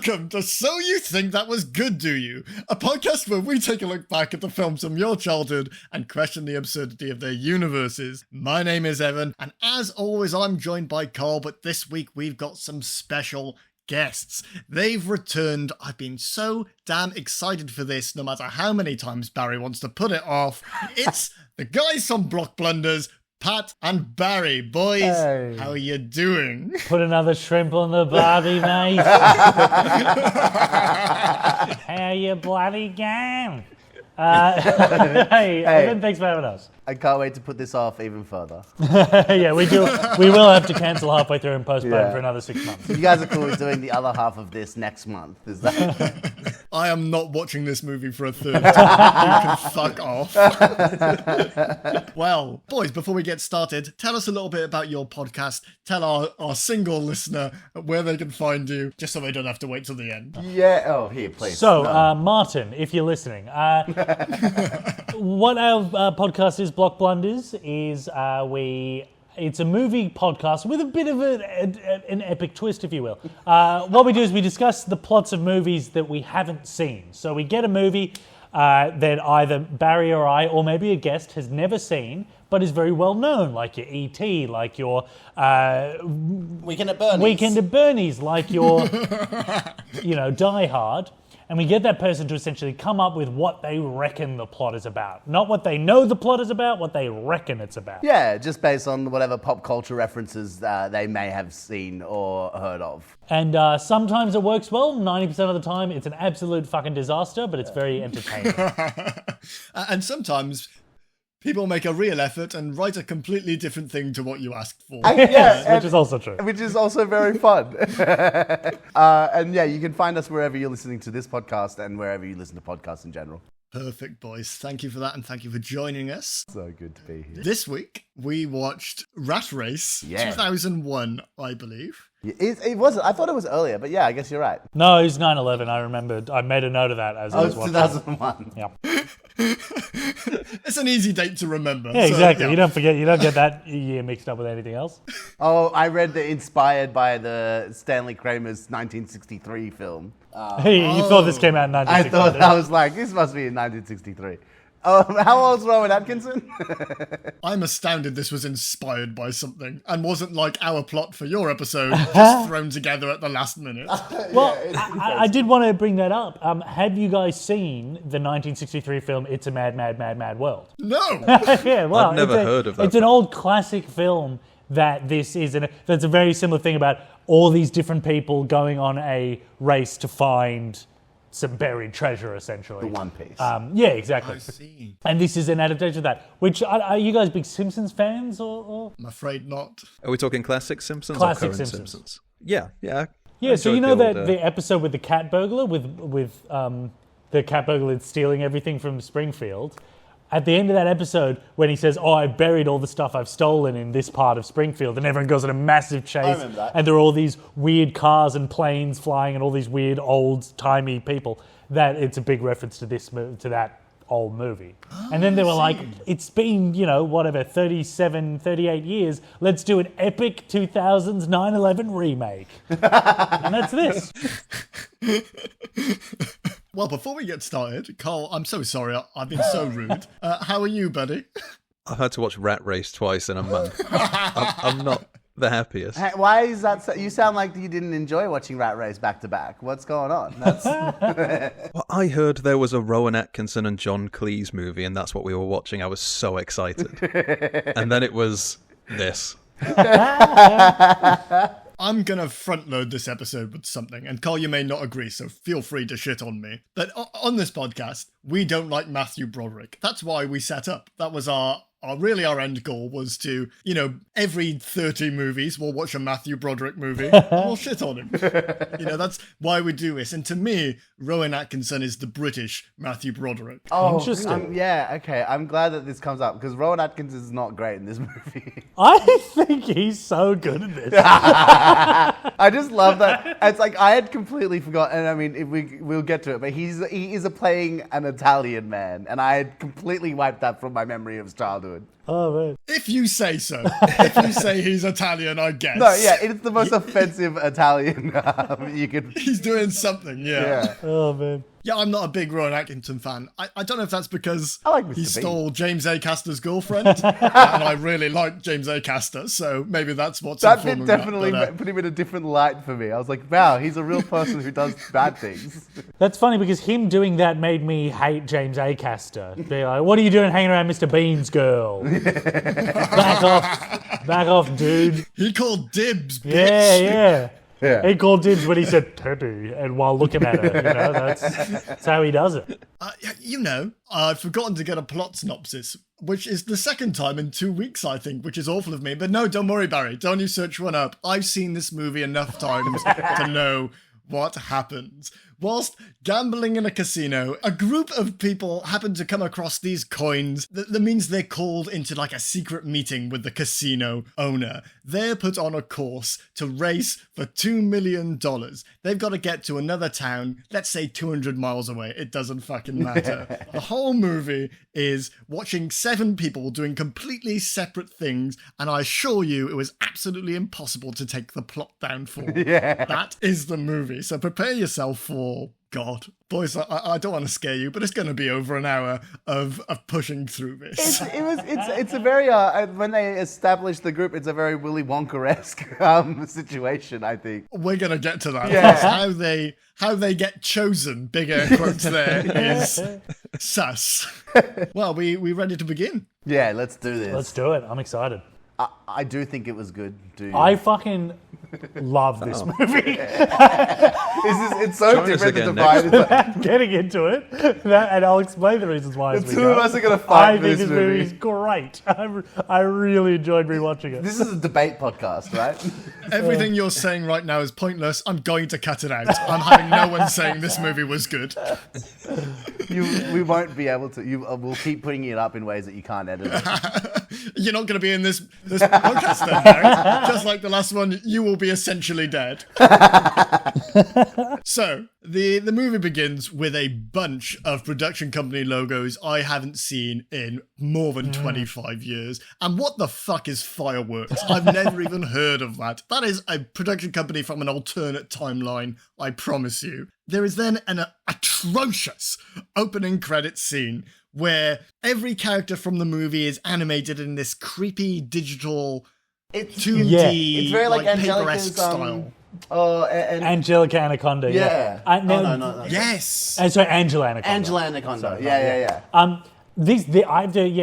Welcome to So You Think That Was Good, Do You? A podcast where we take a look back at the films from your childhood and question the absurdity of their universes. My name is Evan, and as always, I'm joined by Carl, but this week we've got some special guests. They've returned. I've been so damn excited for this, no matter how many times Barry wants to put it off. It's the guys from Blockblunders, Pat and Barry. Boys, hey. How are you doing? Put another shrimp on the barbie, mate. How you bloody going? Hey, Evan, thanks for having us. I can't wait to put this off even further. Yeah, we do. We will have to cancel halfway through and postpone for another 6 months. You guys are cool with doing the other half of this next month. Is that? I am not watching this movie for a third time. You can fuck off. Well, boys, before we get started, tell us a little bit about your podcast. Tell our single listener where they can find you, just so they don't have to wait till the end. Yeah. Oh, here, please. So, Martin, if you're listening, what our podcast is, Blockblunders, is it's a movie podcast with a bit of an epic twist, if you will. What we do is we discuss the plots of movies that we haven't seen. So we get a movie that either Barry or I, or maybe a guest, has never seen, but is very well known, like your E.T., like your Weekend at Bernie's, like your Die Hard. And we get that person to essentially come up with what they reckon the plot is about. Not what they know the plot is about, what they reckon it's about. Yeah, just based on whatever pop culture references they may have seen or heard of. And sometimes it works well. 90% of the time, it's an absolute fucking disaster, but it's very entertaining. And sometimes people make a real effort and write a completely different thing to what you asked for. Which is also true. Which is also very fun. And yeah, you can find us wherever you're listening to this podcast and wherever you listen to podcasts in general. Perfect, boys. Thank you for that, and thank you for joining us. So good to be here. This week, we watched Rat Race 2001, I believe. It wasn't. I thought it was earlier, but yeah, I guess you're right. No, it was 9/11. I remembered. I made a note of that as I was watching. 2001. Yeah. It's an easy date to remember. Yeah, exactly. Yeah. You don't forget. You don't get that year mixed up with anything else. Oh, I read that inspired by the Stanley Kramer's 1963 film. You thought this came out in 1963? I was like, this must be in 1963. How old's Rowan Atkinson? I'm astounded this was inspired by something and wasn't like our plot for your episode, just thrown together at the last minute. Well, I did want to bring that up. Have you guys seen the 1963 film It's a Mad, Mad, Mad, Mad World? No! Yeah, well, I've never heard of that. It's an old classic film that's a very similar thing about all these different people going on a race to find some buried treasure, essentially. The One Piece. Yeah, exactly. I see. And this is an adaptation of that. Which, are you guys big Simpsons fans? Or? I'm afraid not. Are we talking classic Simpsons Classic or current Simpsons. Yeah. Yeah, so you know the that old, the episode with the cat burglar, with the cat burglar stealing everything from Springfield? At the end of that episode, when he says, I've buried all the stuff I've stolen in this part of Springfield, and everyone goes on a massive chase, I remember that. and there are all these weird cars and planes flying and all these weird old-timey people, that it's a big reference to to that old movie. And then they were like, it's been, 38 years, let's do an epic 2000s 9/11 remake. And that's this. Well, before we get started, Carl, I'm so sorry. I've been so rude. How are you, buddy? I've had to watch Rat Race twice in a month. I'm not the happiest. Hey, why is that? You sound like you didn't enjoy watching Rat Race back to back. What's going on? Well, I heard there was a Rowan Atkinson and John Cleese movie, and that's what we were watching. I was so excited. And then it was this. I'm going to front load this episode with something, and Carl, you may not agree, so feel free to shit on me. But on this podcast, we don't like Matthew Broderick. That's why we set up. That was our end goal was to, every 30 movies, we'll watch a Matthew Broderick movie and we'll shit on him. That's why we do this. And to me, Rowan Atkinson is the British Matthew Broderick. Oh, interesting. Okay. I'm glad that this comes up because Rowan Atkinson is not great in this movie. I think he's so good at this. I just love that. It's like I had completely forgotten. I mean, we'll get to it, but he is playing an Italian man, and I had completely wiped that from my memory of his childhood. do it. Oh man. If you say so. If you say he's Italian, I guess. No, yeah, it's the most offensive Italian you could. He's doing something, Yeah. Oh man. Yeah, I'm not a big Rowan Atkinson fan. I don't know if that's because I like Mr. he Bean. stole James Acaster's girlfriend, and I really like James Acaster, so maybe that's what's That informing bit definitely that. put him in a different light for me. I was like, wow, he's a real person who does bad things. That's funny because him doing that made me hate James Acaster. Be like, what are you doing hanging around Mr. Bean's girl? Back off, dude. He called dibs, bitch. Yeah. Yeah. He called dibs when he said Teddy, and while looking at her, that's how he does it. I've forgotten to get a plot synopsis, which is the second time in 2 weeks, I think, which is awful of me. But no, don't worry, Barry. Don't you search one up. I've seen this movie enough times to know what happens. Whilst gambling in a casino, a group of people happen to come across these coins. That means they're called into like a secret meeting with the casino owner. They're put on a course to race for $2 million. They've got to get to another town, let's say 200 miles away. It doesn't fucking matter. The whole movie is watching 7 people doing completely separate things, and I assure you it was absolutely impossible to take the plot down for. Yeah. That is the movie. So prepare yourself for, God, boys, I don't want to scare you, but it's going to be over an hour of pushing through this. It's a very when they established the group, it's a very Willy Wonka-esque situation, I think. We're going to get to that. Yeah. How they get chosen, big air quotes there, is sus. Well, we ready to begin? Yeah, let's do this. Let's do it. I'm excited. I do think it was good. Do you? I fucking love this movie. It's so Join us different to again divide. next It's like, Getting into it, and I'll explain the reasons why. the as we two go. of us are going to fight I for think this this movie movie. is great. I really enjoyed rewatching it. This is a debate podcast, right? Everything you're saying right now is pointless. I'm going to cut it out. I'm having no one saying this movie was good. We won't be able to. We'll keep putting it up in ways that you can't edit it. You're not going to be in this podcast then, Barry. Just like the last one, you will be essentially dead. So, the movie begins with a bunch of production company logos I haven't seen in more than 25 years. And what the fuck is Fireworks? I've never even heard of that. That is a production company from an alternate timeline, I promise you. There is then an atrocious opening credits scene where every character from the movie is animated in this creepy digital 2D, Yeah. It's very like paper-esque Angelica's style. Angelica Anaconda. Yeah. No. Yes. Sorry, Angela Anaconda. Angela Anaconda. Yeah.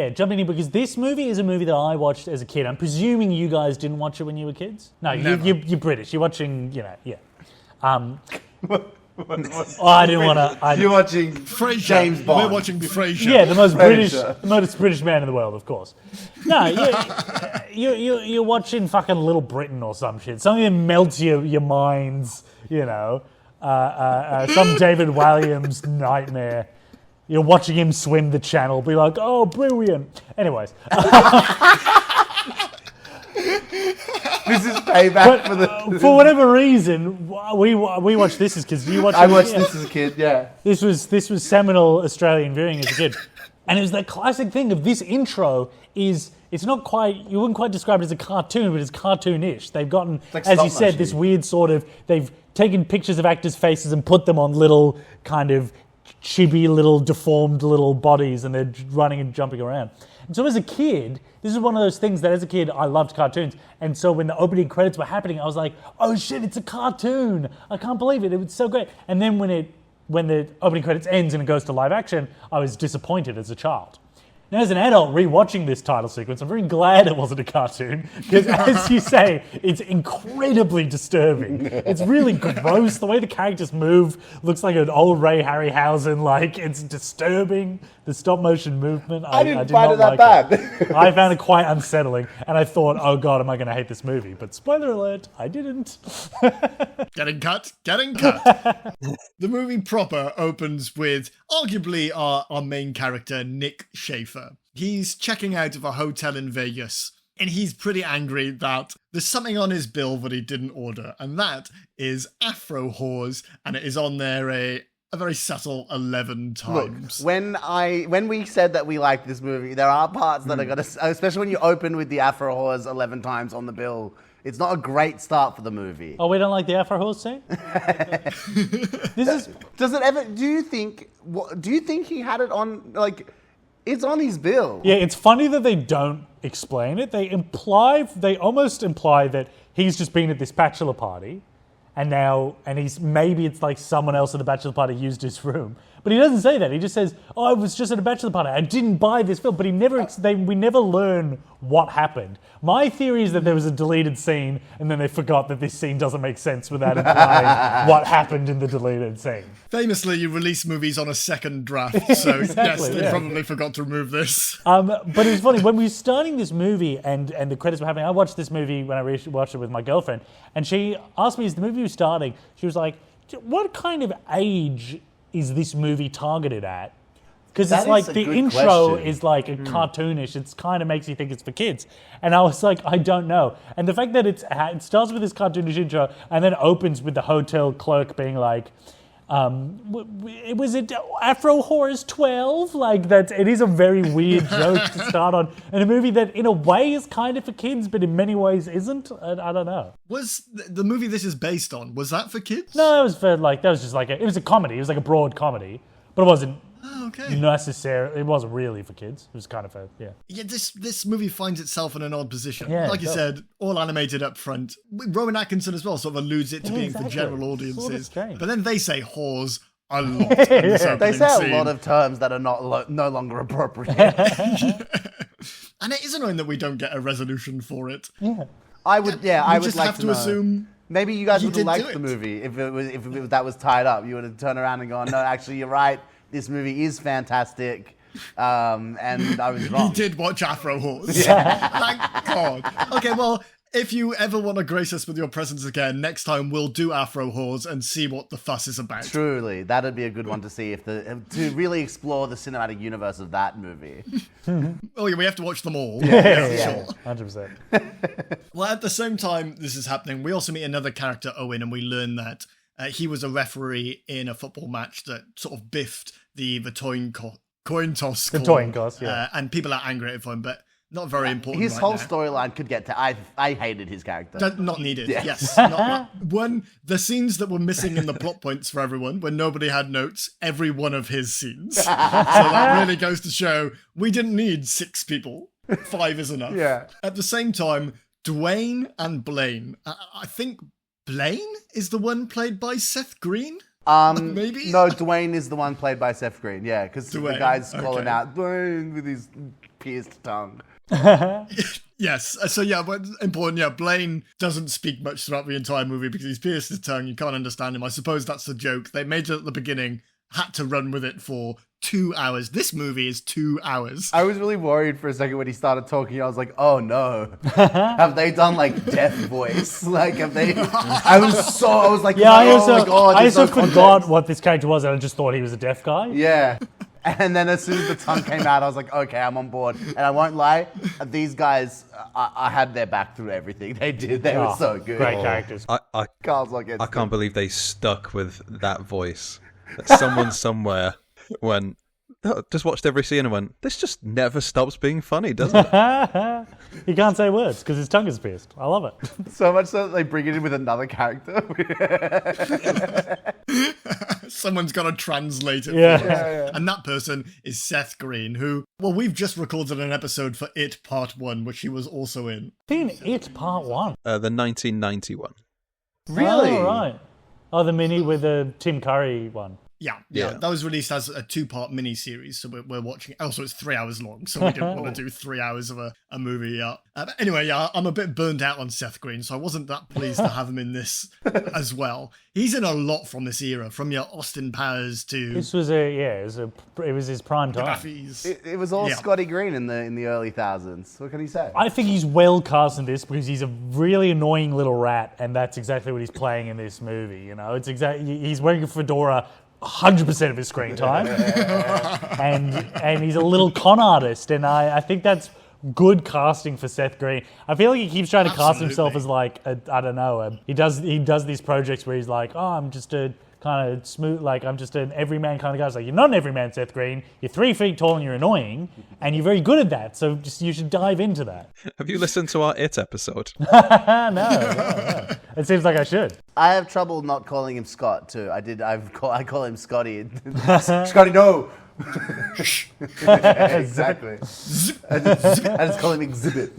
Jumping in because this movie is a movie that I watched as a kid. I'm presuming you guys didn't watch it when you were kids. No, you're British. You're watching, yeah. I didn't want to. You're watching Frasier. James Bond. We're watching Frasier. Yeah, the most Frasier. British man in the world, of course. No, you're watching fucking Little Britain or some shit. Something that melts your minds, some David Walliams nightmare. You're watching him swim the channel, be like, oh, brilliant. Anyways. This is payback for the. For whatever reason, we watched this as kids. You watched I watched this as a kid. Yeah. This was seminal Australian viewing as a kid. And it was that classic thing of this intro is, it's not quite, you wouldn't quite describe it as a cartoon, but it's cartoonish. They've gotten, like as you stop said, motion. this weird sort of, they've taken pictures of actors' faces and put them on little kind of chibi little deformed little bodies and they're running and jumping around. And so as a kid, this is one of those things that as a kid, I loved cartoons. And so when the opening credits were happening, I was like, oh shit, it's a cartoon. I can't believe it. It was so great. And then when the opening credits ends and it goes to live action, I was disappointed as a child. Now, as an adult, rewatching this title sequence, I'm very glad it wasn't a cartoon, because as you say, it's incredibly disturbing. It's really gross. The way the characters move looks like an old Ray Harryhausen. Like, it's disturbing. The stop motion movement. I didn't did find not it that like bad. I found it quite unsettling, and I thought, oh god, am I going to hate this movie? But spoiler alert, I didn't. Getting cut. The movie proper opens with arguably our main character, Nick Schaefer. He's checking out of a hotel in Vegas, and he's pretty angry that there's something on his bill that he didn't order, and that is Afro Whores, and it is on there a very subtle 11 Look, times. when we said that we liked this movie, there are parts that are going to, especially when you open with the Afro Horrors 11 times on the bill. It's not a great start for the movie. Oh, we don't like the Afro Horse scene? Does it ever? Do you think he had it on? Like, it's on his bill. Yeah, it's funny that they don't explain it. They almost imply that he's just been at this bachelor party, and maybe it's like someone else at the bachelor party used his room. But he doesn't say that. He just says, "Oh, I was just at a bachelor party. I didn't buy this film." But we never learn what happened. My theory is that there was a deleted scene, and then they forgot that this scene doesn't make sense without implying what happened in the deleted scene. Famously, you release movies on a second draft, so Exactly, yes, they probably forgot to remove this. But it's funny, when we were starting this movie and the credits were happening, I watched this movie when I watched it with my girlfriend, and she asked me, as the movie was starting, she was like, what kind of age is this movie targeted at? Because it's That like is a the good intro question. is like a cartoonish. It kind of makes you think it's for kids. And I was like, I don't know. And the fact that it starts with this cartoonish intro and then opens with the hotel clerk being like, it was Afro Horrors 12. Like that, it is a very weird joke to start on in a movie that, in a way, is kind of for kids, but in many ways isn't. I don't know. Was the movie this is based on, was that for kids? No, it was for like that was just like it was a comedy. It was like a broad comedy, but it wasn't Oh, okay. necessarily. It wasn't really for kids. It was kind of Yeah, this movie finds itself in an odd position. Yeah, Like it you does. said, all animated up front. Rowan Atkinson as well sort of alludes it to being exactly. for general Sort of audiences. strange. But then they say whores a lot in this They opening say scene. a lot of terms that are no longer appropriate. And it is annoying that we don't get a resolution for it. I would We would just like have to know. assume Maybe you guys he would have did liked do the it. movie if that was tied up. You would have turned around and gone, no, actually, you're right. This movie is fantastic, and I was he wrong. did watch Afro Horse. Thank God. Okay, well, if you ever want to grace us with your presence again, next time we'll do Afro Horse and see what the fuss is about. Truly, that'd be a good one to see to really explore the cinematic universe of that movie. Oh yeah, we have to watch them all. Yeah. Sure. 100%. Well, at the same time this is happening, we also meet another character, Owen, and we learn that he was a referee in a football match that sort of biffed the coin toss score. coin toss, yeah. And people are angry at him, but not very important. His right whole now. storyline could get to. I hated his character. Not needed. Yeah. Yes. The scenes that were missing in the plot points for everyone, when nobody had notes, every one of his scenes. So that really goes to show we didn't need 6 people. 5 is enough. Yeah. At the same time, Dwayne and Blaine. I think Blaine is the one played by Seth Green. Maybe? No, Dwayne is the one played by Seth Green. Yeah, because the Dwayne, guy's calling okay. out Dwayne with his pierced tongue. Yes. So yeah, but important. Yeah, Blaine doesn't speak much throughout the entire movie because he's pierced his tongue. You can't understand him. I suppose that's the joke. They made it at the beginning, had to run with it for 2 hours. This movie is 2 hours. I was really worried for a second when he started talking. I was like, oh no. Have they done like deaf voice? Like, have they? I was like, Yeah, oh my God, I there's also no forgot context. what this character was, and I just thought he was a deaf guy. Yeah. And then as soon as the tongue came out, I was like, okay, I'm on board. And I won't lie, these guys, I had their back through everything they did. They were so good. Great characters. I Carl's not against I can't them. believe they stuck with that voice. That someone somewhere went, "Oh, just watched every scene and went, this just never stops being funny, does it?" He can't say words because his tongue is pierced. I love it. So much so that they bring it in with another character. Someone's got to translate it. Yeah. For us. And that person is Seth Green, who, well, we've just recorded an episode for It Part 1, which he was also in. Seen It Part 1. The 1991. Really? Oh, right. Oh, the mini with the Tim Curry one. Yeah. Yeah. That was released as a 2-part mini-series, so we're watching it. Also, it's 3 hours long, so we didn't want to do 3 hours of a movie. But anyway, I'm a bit burned out on Seth Green, so I wasn't that pleased to have him in this as well. He's in a lot from this era, from your Austin Powers to This was it was his prime time. Buffy's. It was all Yeah. Scotty Green in the early thousands. What can you say? I think he's well cast in this because he's a really annoying little rat, and that's exactly what he's playing in this movie. You know, it's exactly he's wearing a fedora 100% of his screen time, and he's a little con artist, and I think that's good casting for Seth Green. I feel like he keeps trying to cast himself Absolutely. as like I don't know. He does these projects where he's like, oh, I'm just a kind of smooth, like I'm just an everyman kind of guy. It's like, you're not an everyman, Seth Green. You're 3 feet tall and you're annoying, and you're very good at that. So just you should dive into that. Have you listened to our It episode? No. It seems like I should. I have trouble not calling him Scott too. I call him Scotty. Scotty, no. Exactly. I just call him Exhibit.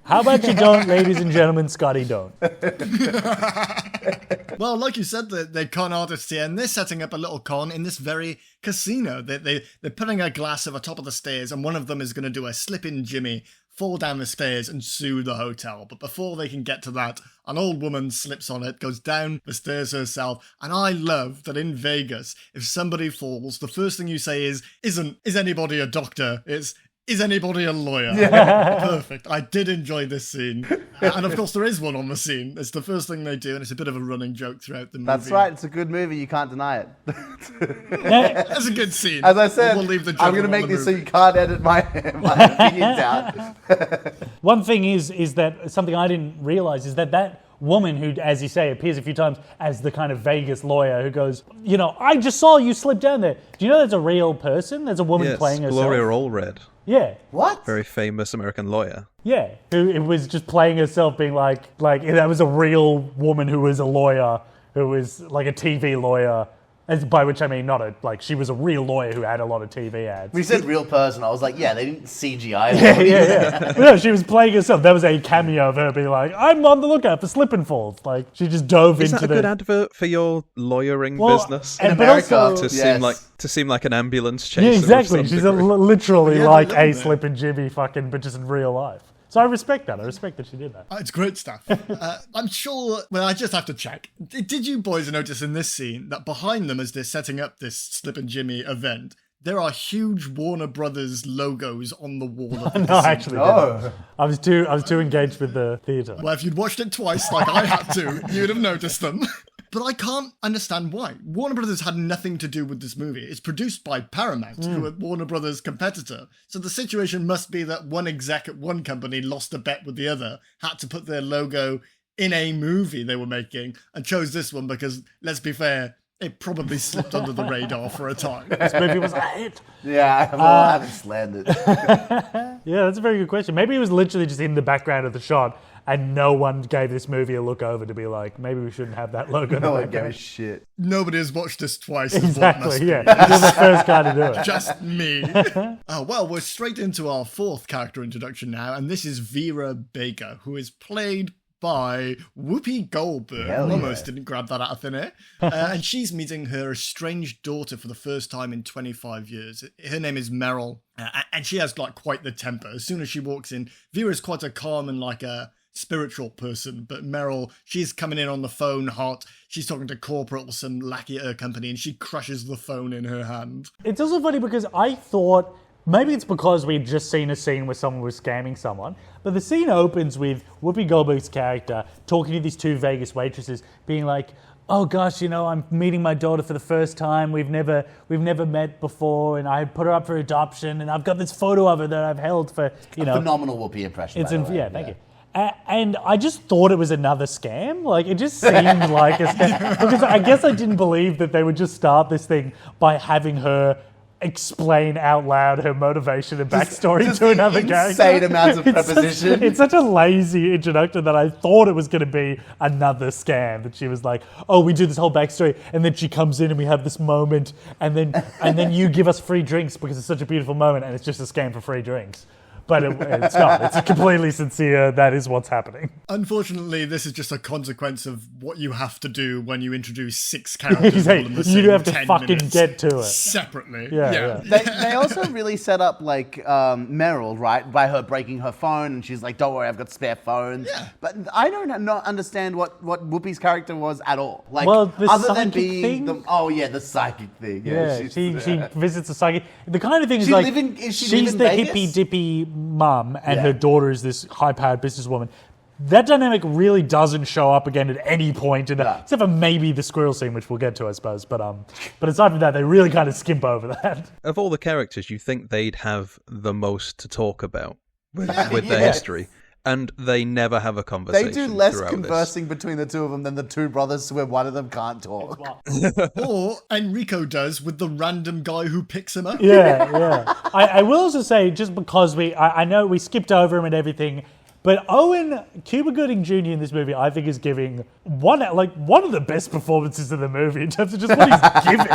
How about you don't, ladies and gentlemen? Scotty, don't. Well, like you said, they're con artists here, and they're setting up a little con in this very casino. They're putting a glass over top of the stairs, and one of them is going to do a slip-in Jimmy, fall down the stairs and sue the hotel. But before they can get to that, an old woman slips on it, goes down the stairs herself. And I love that in Vegas, if somebody falls, the first thing you say is anybody a doctor? Is anybody a lawyer? Yeah. Perfect. I did enjoy this scene. And of course there is one on the scene. It's the first thing they do, and it's a bit of a running joke throughout the movie. That's right. It's a good movie. You can't deny it. That's a good scene. As I said, we'll leave the I'm going to make this so you can't edit my opinions out. One thing is that something I didn't realize is that woman who, as you say, appears a few times as the kind of Vegas lawyer who goes, I just saw you slip down there. Do you know that's a real person? There's a woman playing herself. Gloria Allred. Yeah. What? Very famous American lawyer. Yeah. Who was just playing herself being like that was a real woman who was a lawyer, who was like a TV lawyer. By which I mean she was a real lawyer who had a lot of TV ads. We said real person. I was like, yeah, they didn't CGI. Yeah. But no, she was playing herself. There was a cameo of her being like, I'm on the lookout for slip and falls. Like she just dove Is into that a good advert for your lawyering business? In but America, also, To seem like an ambulance chaser. yeah, of exactly. some She's degree. literally Yeah, like I love a that. slip and Jimmy but just in real life. So I respect that. I respect that she did that. It's great stuff. I'm sure, well, I just have to check. Did you boys notice in this scene that behind them as they're setting up this Slip and Jimmy event, there are huge Warner Brothers logos on the wall of the No, I actually Oh. didn't. I was too engaged with the theatre. Well, if you'd watched it twice like I had to, you'd have noticed them. But I can't understand why. Warner Brothers had nothing to do with this movie. It's produced by Paramount, who are Warner Brothers' competitor. So the situation must be that one exec at one company lost a bet with the other, had to put their logo in a movie they were making, and chose this one because, let's be fair, it probably slipped under the radar for a time. This movie was a hit. Yeah, I haven't slandered. Yeah, that's a very good question. Maybe it was literally just in the background of the shot, and no one gave this movie a look over to be like, maybe we shouldn't have that logo. No one gave a shit. Nobody has watched this twice. is what must Exactly, be. yeah. You're the first guy to do it. Just me. Well, we're straight into our fourth character introduction now, and this is Vera Baker, who is played by Whoopi Goldberg. Hell yeah. Almost didn't grab that out of thin air. And she's meeting her estranged daughter for the first time in 25 years. Her name is Meryl, and she has quite the temper. As soon as she walks in, Vera's quite a calm and a spiritual person, but Meryl, she's coming in on the phone hot. She's talking to corporal, some lackey at her company, and she crushes the phone in her hand. It's also funny because I thought, maybe it's because we'd just seen a scene where someone was scamming someone, but the scene opens with Whoopi Goldberg's character talking to these two Vegas waitresses, being like, oh gosh, I'm meeting my daughter for the first time. We've never met before, and I put her up for adoption, and I've got this photo of her that I've held for, Phenomenal Whoopi impression. It's by the way. yeah, thank you. And I just thought it was another scam. It just seemed like a scam. Because I guess I didn't believe that they would just start this thing by having her explain out loud her motivation and backstory to another character. Insane amounts of preposition. It's such a lazy introduction that I thought it was going to be another scam. That she was like, oh, we do this whole backstory, and then she comes in and we have this moment, and then you give us free drinks because it's such a beautiful moment, and it's just a scam for free drinks. But it's not. It's completely sincere. That is what's happening. Unfortunately, this is just a consequence of what you have to do when you introduce 6 characters. all in the You same have to 10 fucking minutes, get to it. separately. Yeah. They also really set up Meryl, right, by her breaking her phone, and she's like, don't worry, I've got spare phones. Yeah. But I don't not understand what Whoopi's character was at all. The other than psychic being thing? the psychic thing. Yeah, she visits a psychic. The kind of thing is She like, live in- is she she's live the in Vegas? hippy-dippy mum, and Yeah. her daughter is this high-powered businesswoman. That dynamic really doesn't show up again at any point, except for maybe the squirrel scene, which we'll get to, I suppose. But aside from that, they really kind of skimp over that. Of all the characters, you think they'd have the most to talk about with their history. and they never have a conversation. They do less throughout conversing between the two of them than the two brothers where one of them can't talk. Or Enrico does with the random guy who picks him up. Yeah. I will also say, just because I know we skipped over him and everything, but Owen Cuba Gooding Jr. in this movie, I think, is giving one of the best performances in the movie in terms of just what he's giving.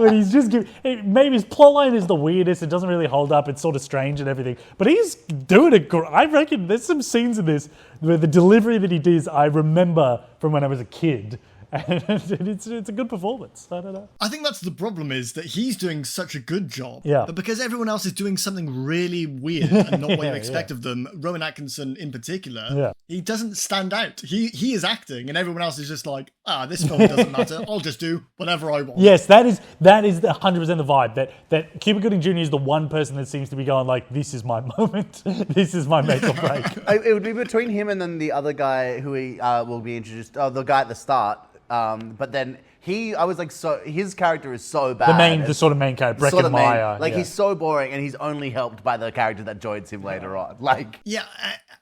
When he's just giving, maybe his plotline is the weirdest. It doesn't really hold up. It's sort of strange and everything. But he's doing it. I reckon there's some scenes in this where the delivery that he does, I remember from when I was a kid. And it's a good performance. I don't know. I think that's the problem, is that he's doing such a good job. Yeah. But because everyone else is doing something really weird and not what you expect of them, Rowan Atkinson in particular, he doesn't stand out. He is acting, and everyone else is just like, this film doesn't matter. I'll just do whatever I want. Yes, that is 100% the vibe. That Cuba Gooding Jr. is the one person that seems to be going like, this is my moment. This is my make or break. It would be between him and then the other guy who he will be introduced. Oh, the guy at the start. But then I was like, so his character is so bad. The sort of main character, Breckin Meyer. He's so boring, and he's only helped by the character that joins him later on. Yeah,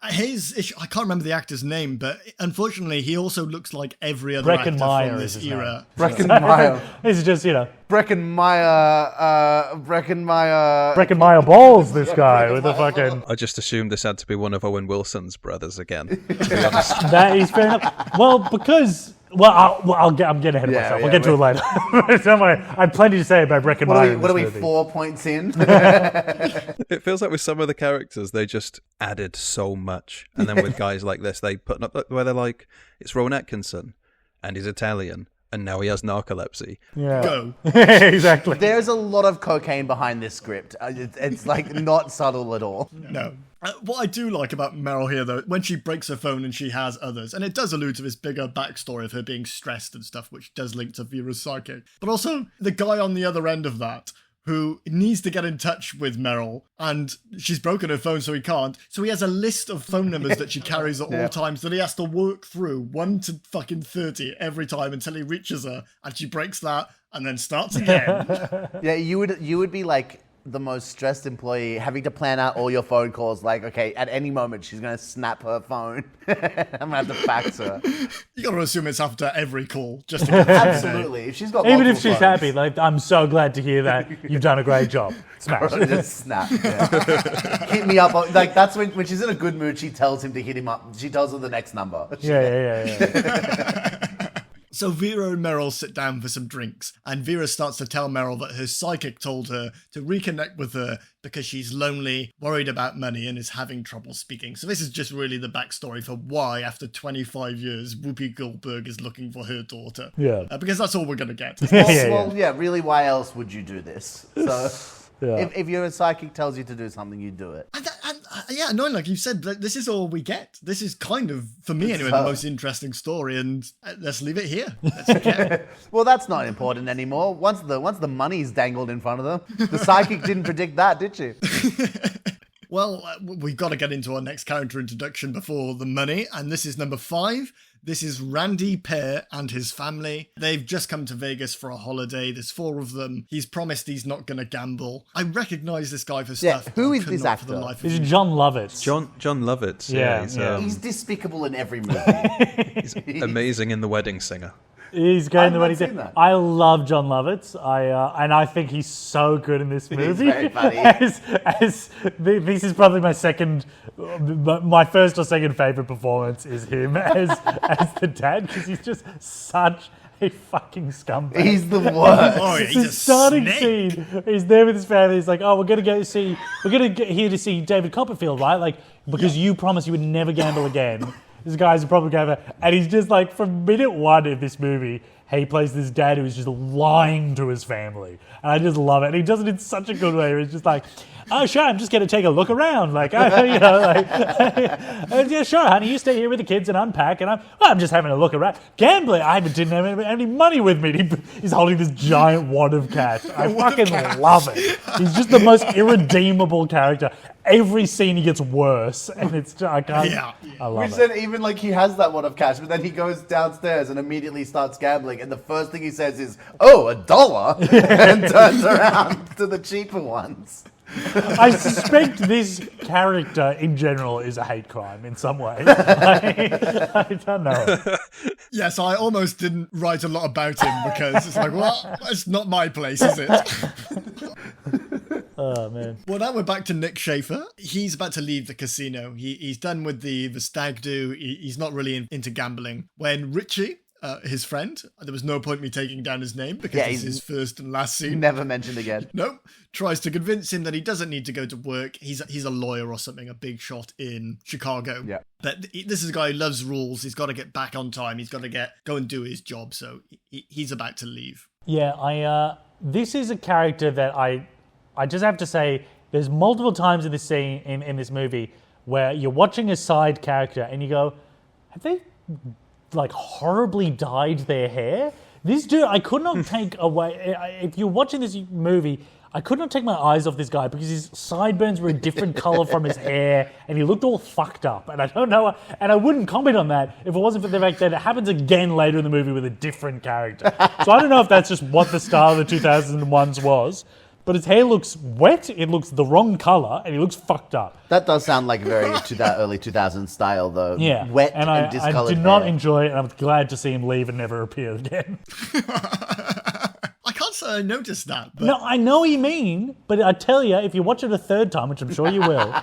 his issue, I can't remember the actor's name, but unfortunately, he also looks like every other actor from this era. Breckin Meyer. This is just, Breckin Meyer balls, this guy with the fucking... I just assumed this had to be one of Owen Wilson's brothers again, to be honest. That is fair enough. Well, because... I'm getting ahead of myself. We'll get to it later. Don't worry. I have plenty to say about Breckin Meyer. What are we 4 points in? It feels like with some of the characters, they just added so much. And then with guys like this, they put up where they're like, it's Rowan Atkinson, and he's Italian, and now he has narcolepsy. Yeah. Go. Exactly. There's a lot of cocaine behind this script. It's like not subtle at all. No. What I do like about Meryl here, though, when she breaks her phone and she has others, and it does allude to this bigger backstory of her being stressed and stuff, which does link to Vera's psychic. But also, the guy on the other end of that, who needs to get in touch with Meryl, and she's broken her phone so he can't. So he has a list of phone numbers that she carries at all times that he has to work through 1 to fucking 30 every time until he reaches her, and she breaks that and then starts again. Yeah, you would be like the most stressed employee, having to plan out all your phone calls. Like, okay, at any moment she's gonna snap her phone. I'm gonna have to fax her. You gotta assume it's after every call, just to Absolutely. If she's got Even if multiple she's phones. happy, like, I'm so glad to hear that. You've done a great job. Smash. Just snap. Yeah. Hit me up. Like, that's when she's in a good mood, she tells him to hit him up. She tells her the next number. Yeah. So Vera and Meryl sit down for some drinks, and Vera starts to tell Meryl that her psychic told her to reconnect with her because she's lonely, worried about money, and is having trouble speaking. So this is just really the backstory for why, after 25 years, Whoopi Goldberg is looking for her daughter. Yeah. Because that's all we're going to get. Well, really, why else would you do this? So... Yeah. If your psychic tells you to do something, you do it. Yeah, no, like you said, this is all we get. This is kind of, for me anyway, the most interesting story, and let's leave it here. Let's forget. Well, that's not important anymore. Once the money's dangled in front of them, the psychic didn't predict that, did she? Well, we've got to get into our next character introduction before the money, and this is number 5. This is Randy Pear and his family. They've just come to Vegas for a holiday. There's 4 of them. He's promised he's not going to gamble. I recognise this guy for stuff. Who but is could this not for the actor? life of This is me. John Lovitz. John Lovitz. Yeah. He's despicable in every movie. He's amazing in The Wedding Singer. He's going the I've way not seen that. I love John Lovitz. And I think he's so good in this movie. He's very funny. This is probably my first or second favorite performance is him as the dad, because he's just such a fucking scumbag. He's the worst. Oh, yeah, It's he's the a starting snake. scene. He's there with his family. He's like, "Oh, we're gonna get here to see David Copperfield, right? Like, because you promised you would never gamble again." This guy's a proper gambler, and he's just like, from minute 1 of this movie, he plays this dad who is just lying to his family, and I just love it. And he does it in such a good way. Where he's just like, "Oh, sure, I'm just going to take a look around. Like, yeah, sure, honey, you stay here with the kids and unpack, and I'm just having a look around. Gambling, I didn't have any money with me." He's holding this giant wad of cash. I fucking love it. He's just the most irredeemable character. Every scene he gets worse, and it's just, I can't. Yeah. I love Which it. then even like he has that wad of cash, but then he goes downstairs and immediately starts gambling, and the first thing he says is, "Oh, $1," and turns around to the cheaper ones. I suspect this character in general is a hate crime in some way. I don't know. Yes, I almost didn't write a lot about him because it's like, well, it's not my place, is it? Oh, man. Well, now we're back to Nick Schaefer. He's about to leave the casino. He's done with the stag do. He's not really into gambling. When Richie, his friend, there was no point me taking down his name because it's his first and last scene. Never mentioned again. Nope. Tries to convince him that he doesn't need to go to work. He's a lawyer or something, a big shot in Chicago. Yeah. But this is a guy who loves rules. He's got to get back on time. He's got to go and do his job. So he's about to leave. Yeah, this is a character that I just have to say, there's multiple times in this scene, in this movie, where you're watching a side character and you go, have they, like, horribly dyed their hair? This dude, I could not take away, if you're watching this movie, I could not take my eyes off this guy because his sideburns were a different color from his hair and he looked all fucked up. And I don't know, and I wouldn't comment on that if it wasn't for the fact that it happens again later in the movie with a different character. So I don't know if that's just what the style of the 2001s was, but his hair looks wet, it looks the wrong color, and he looks fucked up. That does sound like very early 2000s style, though. Yeah. Wet and discolored I did not hair. enjoy it, and I'm glad to see him leave and never appear again. I can't say I noticed that. But... No, I know what you mean, but I tell you, if you watch it a third time, which I'm sure you will,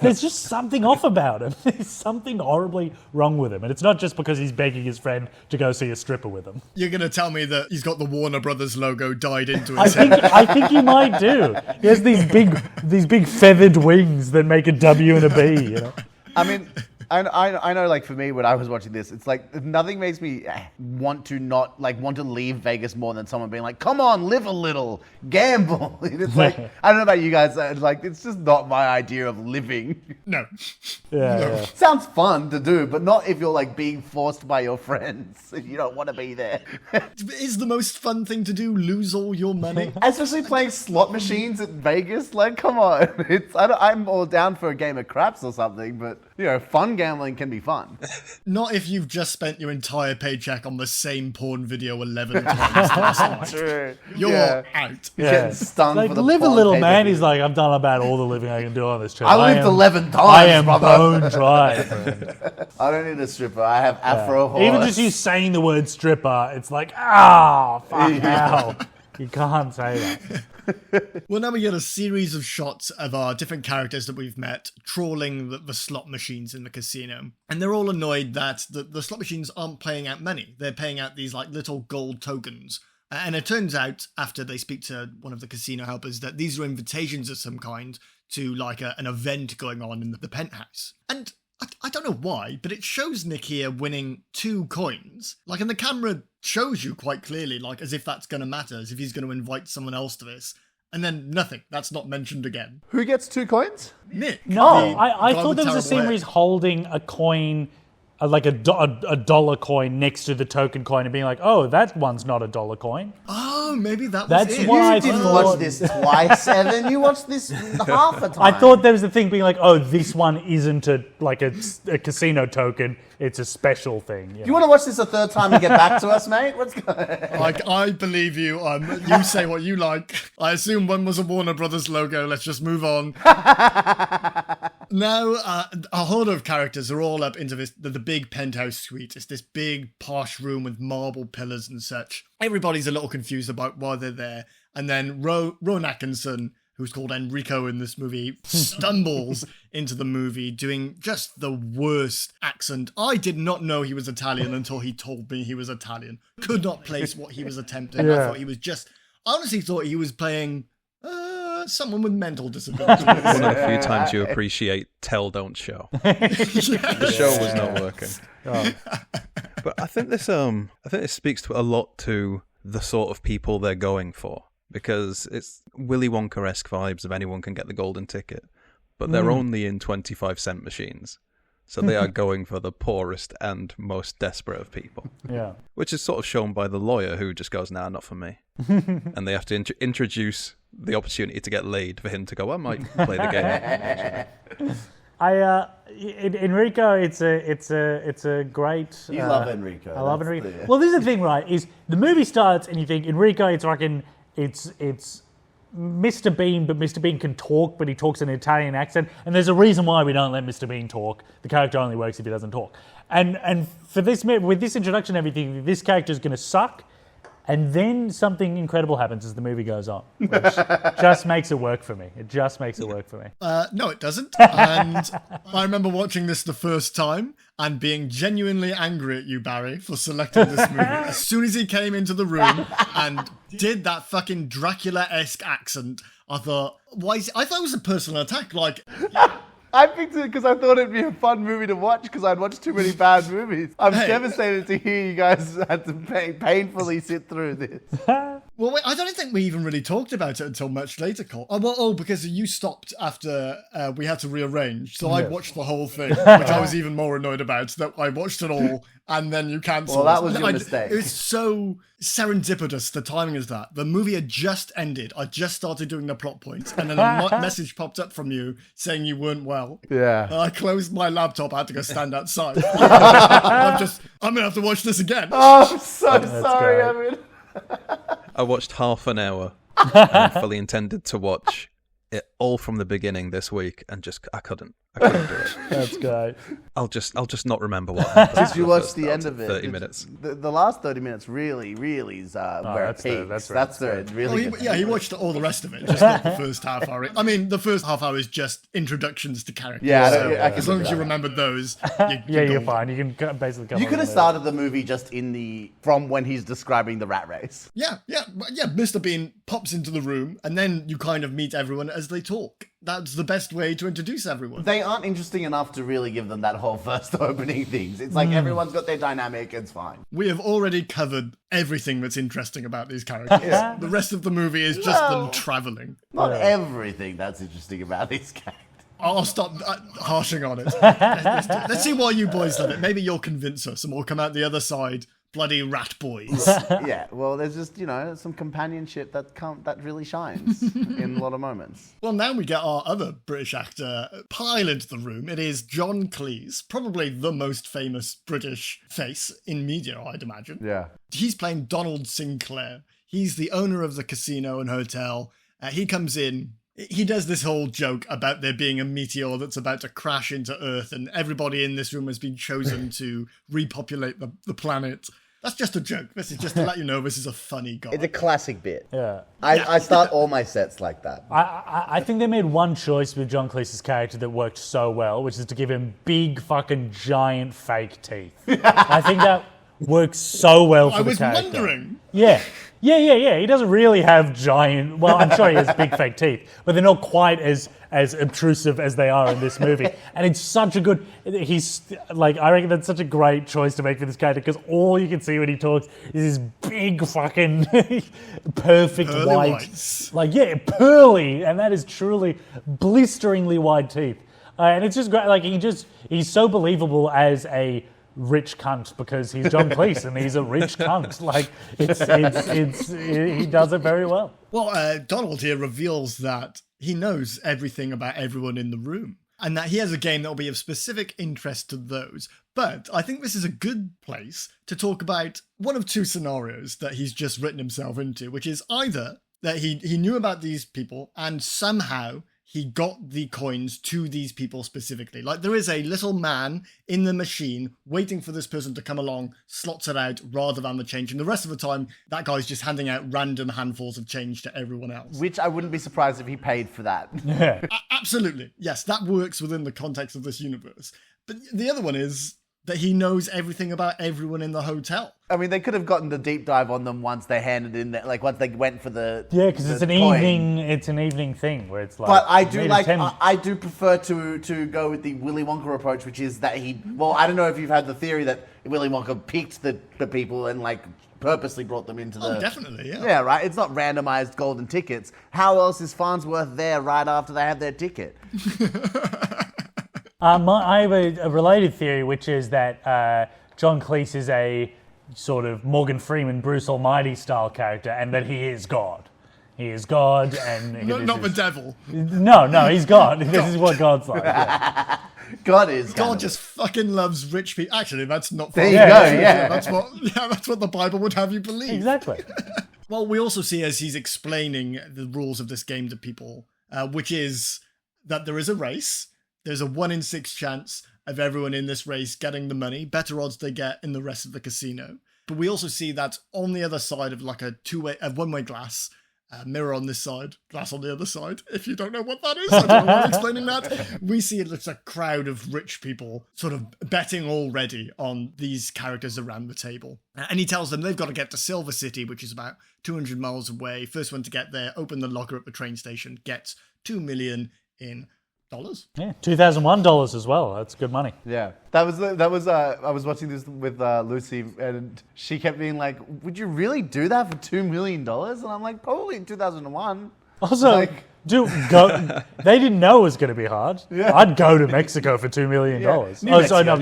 there's just something off about him. There's something horribly wrong with him. And it's not just because he's begging his friend to go see a stripper with him. You're going to tell me that he's got the Warner Brothers logo dyed into his head? I think he might do. He has these big feathered wings that make a W and a B, you know? I mean, I know, like, for me, when I was watching this, it's like nothing makes me want to leave Vegas more than someone being like, come on, live a little, gamble. It's like, I don't know about you guys, like, it's just not my idea of living. No. Yeah. Sounds fun to do, but not if you're, like, being forced by your friends and you don't want to be there. Is the most fun thing to do lose all your money? Especially playing slot machines at Vegas, like, come on. I'm all down for a game of craps or something, but, you know, fun gambling can be fun. Not if you've just spent your entire paycheck on the same porn video 11 times last night. True. You're out. You're getting stung Like, for the live a porn little, pay-per-view. man. He's like, I've done about all the living I can do on this trip. I lived 11 times, I am brother. bone dry, friend. I don't need a stripper. I have Afro horse. Even just you saying the word stripper, it's like, fuck hell. You can't say that. Well, now we get a series of shots of our different characters that we've met trawling the slot machines in the casino. And they're all annoyed that the slot machines aren't paying out money. They're paying out these like little gold tokens. And it turns out, after they speak to one of the casino helpers, that these are invitations of some kind to like an event going on in the penthouse. And I don't know why, but it shows Nick here winning 2 coins. Like, and the camera shows you quite clearly, like, as if that's going to matter, as if he's going to invite someone else to this. And then nothing. That's not mentioned again. Who gets 2 coins? Nick. No, the I guy thought with there was a terrible scene hair. where he's holding a coin, like a dollar coin next to the token coin and being like, oh, that one's not a dollar coin. Oh, maybe that was That's it. why I You didn't thought- watch this twice, Evan. You watched this half a time. I thought there was the thing being like, oh, this one isn't a casino token. It's a special thing. You You know? want to watch this a third time and get back to us, mate? What's going on? Like, I believe you. You say what you like. I assume one was a Warner Brothers logo. Let's just move on. Now, a horde of characters are all up into the big penthouse suite. It's this big, posh room with marble pillars and such. Everybody's a little confused about why they're there. And then Rowan Atkinson, who's called Enrico in this movie, stumbles into the movie doing just the worst accent. I did not know he was Italian until he told me he was Italian. Could not place what he was attempting. I thought he was I honestly thought he was playing someone with mental disabilities. One of the few times you appreciate tell, don't show. The show was not working. But I think this speaks to a lot to the sort of people they're going for. Because it's Willy Wonka-esque vibes of anyone can get the golden ticket. But they're only in 25-cent machines. So they are going for the poorest and most desperate of people. Yeah. Which is sort of shown by the lawyer who just goes, nah, not for me. And they have to introduce the opportunity to get laid for him to go, I might play the game. Enrico, it's a great. You love Enrico. I love That's Enrico. Well, this is the thing, right? Is the movie starts and you think Enrico, it's fucking, it's Mr. Bean, but Mr. Bean can talk, but he talks in an Italian accent. And there's a reason why we don't let Mr. Bean talk. The character only works if he doesn't talk. And for this, with this introduction and everything, this character is going to suck. And then something incredible happens as the movie goes on, which just makes it work for me. It just makes it work for me. No, it doesn't. And I remember watching this the first time and being genuinely angry at you, Barry, for selecting this movie. As soon as he came into the room and did that fucking Dracula-esque accent, I thought, I thought it was a personal attack. Like, I picked it because I thought it'd be a fun movie to watch because I'd watched too many bad movies. I'm devastated to hear you guys had to painfully sit through this. Well, wait, I don't think we even really talked about it until much later, Cole. Because you stopped after we had to rearrange. So I watched the whole thing, which I was even more annoyed about, that I watched it all and then you cancelled. Well, that was your mistake. It was so serendipitous, the timing is that. The movie had just ended. I just started doing the plot points. And then a message popped up from you saying you weren't well. Yeah. I closed my laptop. I had to go stand outside. I'm going to have to watch this again. Oh, I'm so sorry, Evan. I watched half an hour and fully intended to watch it all from the beginning this week, and just I couldn't do it. That's great. I'll just not remember what happened. Did you watch the end of it? 30 minutes. The last 30 minutes really is where it peaks. That's where it really gets. He watched all the rest of it, just not the first half hour. I mean, the first half hour is just introductions to characters. Yeah, so I can as long do as you that. remembered those, You're fine. You can basically come You on could have with it. started the movie just from when he's describing the rat race. Yeah. Mr. Bean pops into the room, and then you kind of meet everyone as they talk. That's the best way to introduce everyone. They aren't interesting enough to really give them that whole first opening things. It's like everyone's got their dynamic, it's fine. We have already covered everything that's interesting about these characters. The rest of the movie is just them traveling. Not everything that's interesting about these characters. I'll stop harshing on it. Let's see why you boys love it. Maybe you'll convince us and we'll come out the other side. Bloody rat boys. Yeah, well, there's just, some companionship that really shines in a lot of moments. Well, now we get our other British actor pile into the room. It is John Cleese, probably the most famous British face in media, I'd imagine. Yeah. He's playing Donald Sinclair. He's the owner of the casino and hotel. He comes in. He does this whole joke about there being a meteor that's about to crash into Earth and everybody in this room has been chosen to repopulate the planet. That's just a joke. This is just to let you know this is a funny guy. It's a classic bit. Yeah. I start all my sets like that. I think they made one choice with John Cleese's character that worked so well, which is to give him big fucking giant fake teeth. I think that works so well for the character. I was wondering. Yeah. He doesn't really have giant. Well, I'm sure he has big fake teeth, but they're not quite as obtrusive as they are in this movie. And it's such a good. I reckon that's such a great choice to make for this character because all you can see when he talks is this big fucking perfect Pearly white, whites. pearly, and that is truly blisteringly wide teeth. And it's just great. He's so believable as a rich cunt because he's John Cleese and he's a rich cunt. He does it very well. Well, Donald here reveals that he knows everything about everyone in the room and that he has a game that will be of specific interest to those. But I think this is a good place to talk about one of two scenarios that he's just written himself into, which is either that he knew about these people and somehow he got the coins to these people specifically. Like there is a little man in the machine waiting for this person to come along, slots it out rather than the change. And the rest of the time, that guy's just handing out random handfuls of change to everyone else. Which I wouldn't be surprised if he paid for that. Yeah. Absolutely. Yes, that works within the context of this universe. But the other one is that he knows everything about everyone in the hotel. I mean, they could have gotten the deep dive on them once they handed in, once they went for the Because it's an coin. evening. It's an evening thing where it's like. But I do prefer to go with the Willy Wonka approach, which is that I don't know if you've had the theory that Willy Wonka picked the people and purposely brought them into the. Oh, definitely, yeah. Yeah, right. It's not randomized golden tickets. How else is Farnsworth there right after they have their ticket? I have a related theory, which is that John Cleese is a sort of Morgan Freeman, Bruce Almighty style character, and that he is God. He is God, and Not the devil. No, he's God. This is what God's like. Yeah. God is. God just fucking loves rich people. Actually, that's not. There you go. Yeah. That's what the Bible would have you believe. Exactly. Well, we also see as he's explaining the rules of this game to people, which is that there is a race. There's a 1 in 6 chance of everyone in this race getting the money. Better odds they get in the rest of the casino. But we also see that on the other side of like a one-way glass, mirror on this side, glass on the other side. If you don't know what that is, I don't know why I'm explaining that. We see it looks a crowd of rich people sort of betting already on these characters around the table. And he tells them they've got to get to Silver City, which is about 200 miles away. First one to get there, open the locker at the train station, gets $2 million in dollars. Yeah, $2001 as well. That's good money. Yeah, that was. I was watching this with Lucy, and she kept being like, "Would you really do that for $2 million?" And I'm like, "Probably in 2001." Also, they didn't know it was going to be hard. Yeah. I'd go to Mexico for $2 million. Yeah.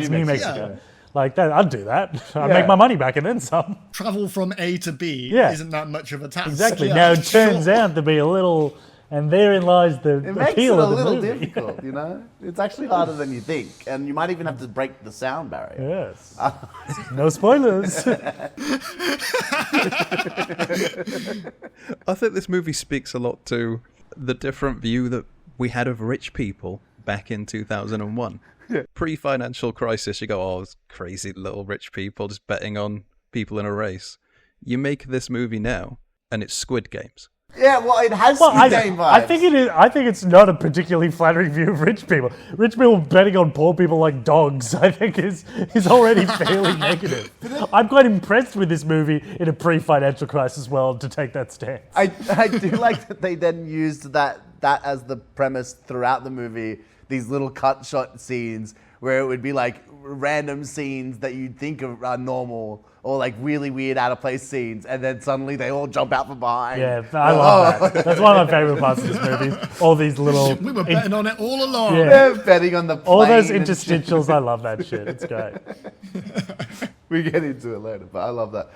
New Mexico. Yeah. Like that, I'd do that. I'd make my money back and then some. Travel from A to B isn't that much of a task. Exactly. Yeah, Now it turns out to be a little, and therein lies the It makes it appeal a of the little movie. difficult, you know? It's actually harder than you think, and you might even have to break the sound barrier. Yes. No spoilers. I think this movie speaks a lot to the different view that we had of rich people back in 2001. Yeah. Pre-financial crisis, you go, oh, it's crazy little rich people just betting on people in a race. You make this movie now, and it's Squid Games. Yeah, well, it has Well, game vibes. I think it is. I think it's not a particularly flattering view of rich people. Rich people betting on poor people like dogs, I think, is already fairly negative. I'm quite impressed with this movie in a pre-financial crisis world to take that stance. I do like that they then used that as the premise throughout the movie. These little cut shot scenes where it would be like random scenes that you'd think are normal or like really weird out of place scenes, and then suddenly they all jump out from behind. Yeah, I love that. That's one of my favorite parts of this movie. All these little... We were betting on it all along. Yeah. They're betting on the plane. All those and interstitials, I love that shit. It's great. We get into it later, but I love that.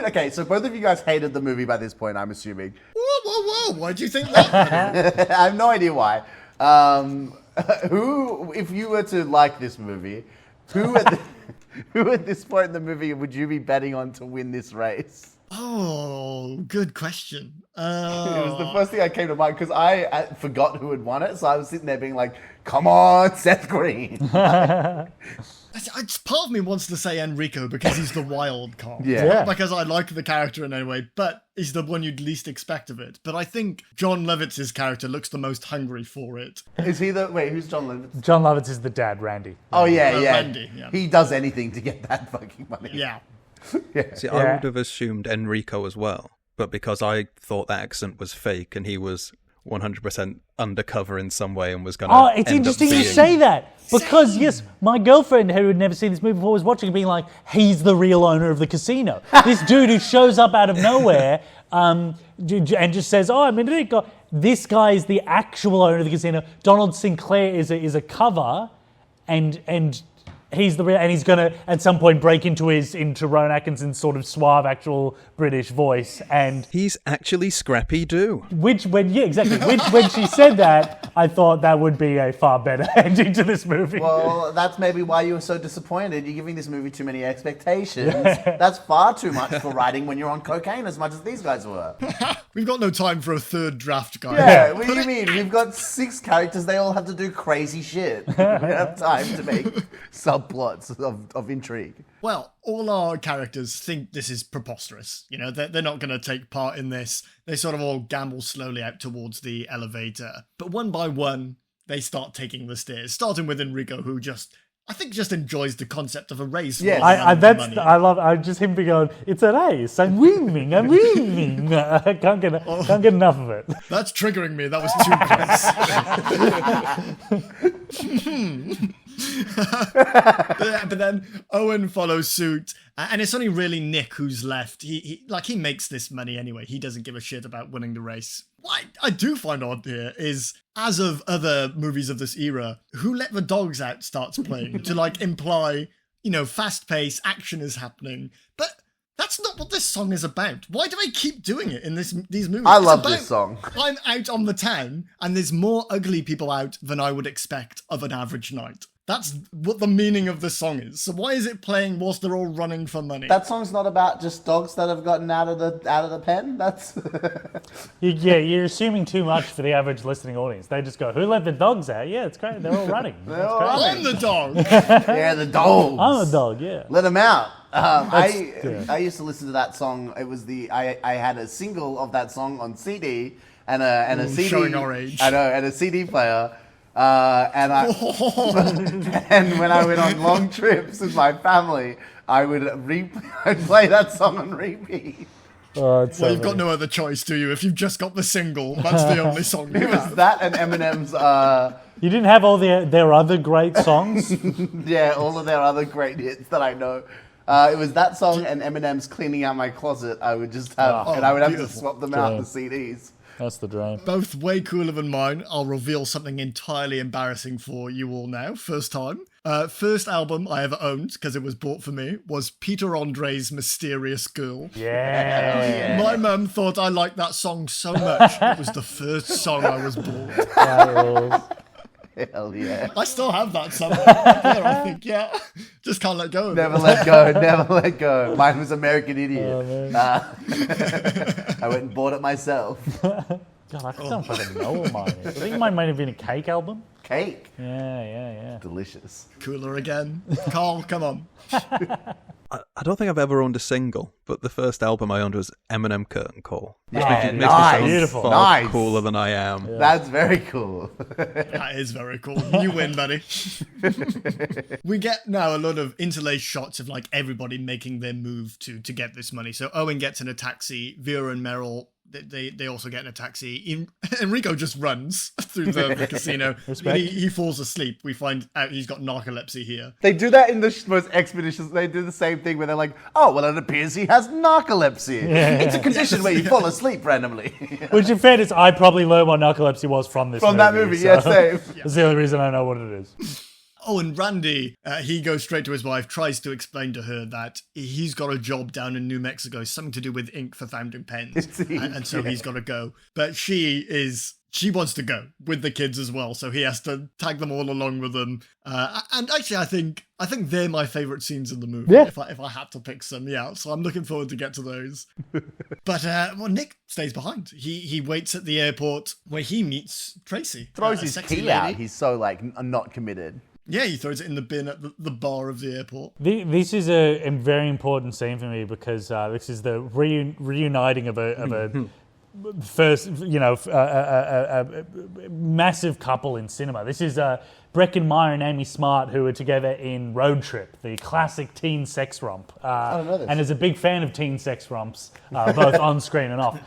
Okay, so both of you guys hated the movie by this point, I'm assuming. Whoa. Why do you think that? I have no idea why. Who, if you were to like this movie, who at this point in the movie would you be betting on to win this race? Oh, good question. It was the first thing that came to mind because I forgot who had won it, so I was sitting there being like, "Come on, Seth Green." Part of me wants to say Enrico because he's the wild card. Yeah. Yeah. Not because I like the character in any way, but he's the one you'd least expect of it. But I think John Lovitz's character looks the most hungry for it. Is he who's John Lovitz? John Lovitz is the dad, Randy. Oh yeah. Randy, yeah. He does anything to get that fucking money. Yeah. See, I would have assumed Enrico as well, but because I thought that accent was fake and he was 100% undercover in some way and was going to Oh, it's interesting you say that. Because, yes, my girlfriend who had never seen this movie before was watching it being like, he's the real owner of the casino. This dude who shows up out of nowhere and just says, oh, I'm Enrico. This guy is the actual owner of the casino. Donald Sinclair is a cover and he's the real, and he's gonna at some point break into Rowan Atkinson's sort of suave, actual British voice, and He's actually Scrappy Doo. when she said that, I thought that would be a far better ending to this movie. Well, that's maybe why you were so disappointed. You're giving this movie too many expectations. That's far too much for writing when you're on cocaine as much as these guys were. We've got no time for a third draft, guys. Yeah, what do you mean? We've got 6 characters. They all have to do crazy shit. We don't have time to make subplots of intrigue. Well, all our characters think this is preposterous. You know, they're not going to take part in this. They sort of all gamble slowly out towards the elevator. But one by one, they start taking the stairs, starting with Enrico, who I think just enjoys the concept of a race. Yeah, I love just him being going, it's a race, I'm winning. I can't get enough of it. That's triggering me. That was too close. But then Owen follows suit, and it's only really Nick who's left. He makes this money anyway. He doesn't give a shit about winning the race. What I do find odd here is, as of other movies of this era, Who Let the Dogs Out starts playing to imply, fast pace, action is happening. But that's not what this song is about. Why do they keep doing it in these movies? I love this song. I'm out on the town, and there's more ugly people out than I would expect of an average night. That's what the meaning of the song is. So why is it playing whilst they're all running for money? That song's not about just dogs that have gotten out of the pen. That's Yeah, you're assuming too much for the average listening audience. They just go, "Who let the dogs out?" Yeah, it's great. They're all running. That's all great. running. I'm the dog. yeah, the dogs. I'm a dog. Yeah. Let them out. yeah. I used to listen to that song. It was I had a single of that song on CD and a CD. Showing our age. I know, and a CD player. And when I went on long trips with my family, I would I'd play that song on repeat. Oh, it's Well, you've got no other choice, do you? If you've just got the single, that's the only song you It was have. that and Eminem's, You didn't have all their other great songs. all of their other great hits that I know. It was that song and Eminem's "Cleaning Out My Closet." I would just have, and I would have to beautiful. swap them out Damn. the CDs. That's the dream. Both way cooler than mine. I'll reveal something entirely embarrassing for you all now. First time. First album I ever owned, because it was bought for me, was Peter Andre's Mysterious Girl. Yeah. My mum thought I liked that song so much. It was the first song I was bought. That rules. Hell yeah! I still have that somewhere. There, I think, yeah. Just can't let go of Never it. let go. Never let go. Mine was American Idiot. Oh, man. I went and bought it myself. God, I don't fucking know what mine is. I think mine might have been a Cake album. Cake. Yeah. Delicious. Cooler again. Carl, come on. I don't think I've ever owned a single, but the first album I owned was Eminem Curtain Call. Yeah, Makes me nice. sound Beautiful. far Nice. cooler than I am. That's very cool. That is very cool. You win, buddy. We get now a lot of interlaced shots of like everybody making their move to get this money. So Owen gets in a taxi. Vera and Meryl, they also get in a taxi. Enrico just runs through the casino. He falls asleep. We find out he's got narcolepsy here. They do that in the most expeditious. They do the same thing where they're like, "Oh, well, it appears he has narcolepsy. It's a condition where you fall asleep randomly." Which, in fairness, I probably learned what narcolepsy was from this From that movie, so yeah, same. That's the only reason I know what it is. Oh, and Randy, he goes straight to his wife, tries to explain to her that he's got a job down in New Mexico, something to do with ink for fountain pens, and so he's got to go. But she wants to go with the kids as well, so he has to tag them all along with them. And actually, I think they're my favourite scenes in the movie. Yeah. If I had to pick some, yeah. So I'm looking forward to get to those. But Nick stays behind. He waits at the airport where he meets Tracy. Throws a his sexy key lady. out. He's so like not committed. Yeah, he throws it in the bin at the bar of the airport. This is a very important scene for me because this is the reuniting of a first, a massive couple in cinema. This is Breckin Meyer and Amy Smart, who are together in Road Trip, the classic teen sex romp. I don't know this. And is a big fan of teen sex romps, both on screen and off.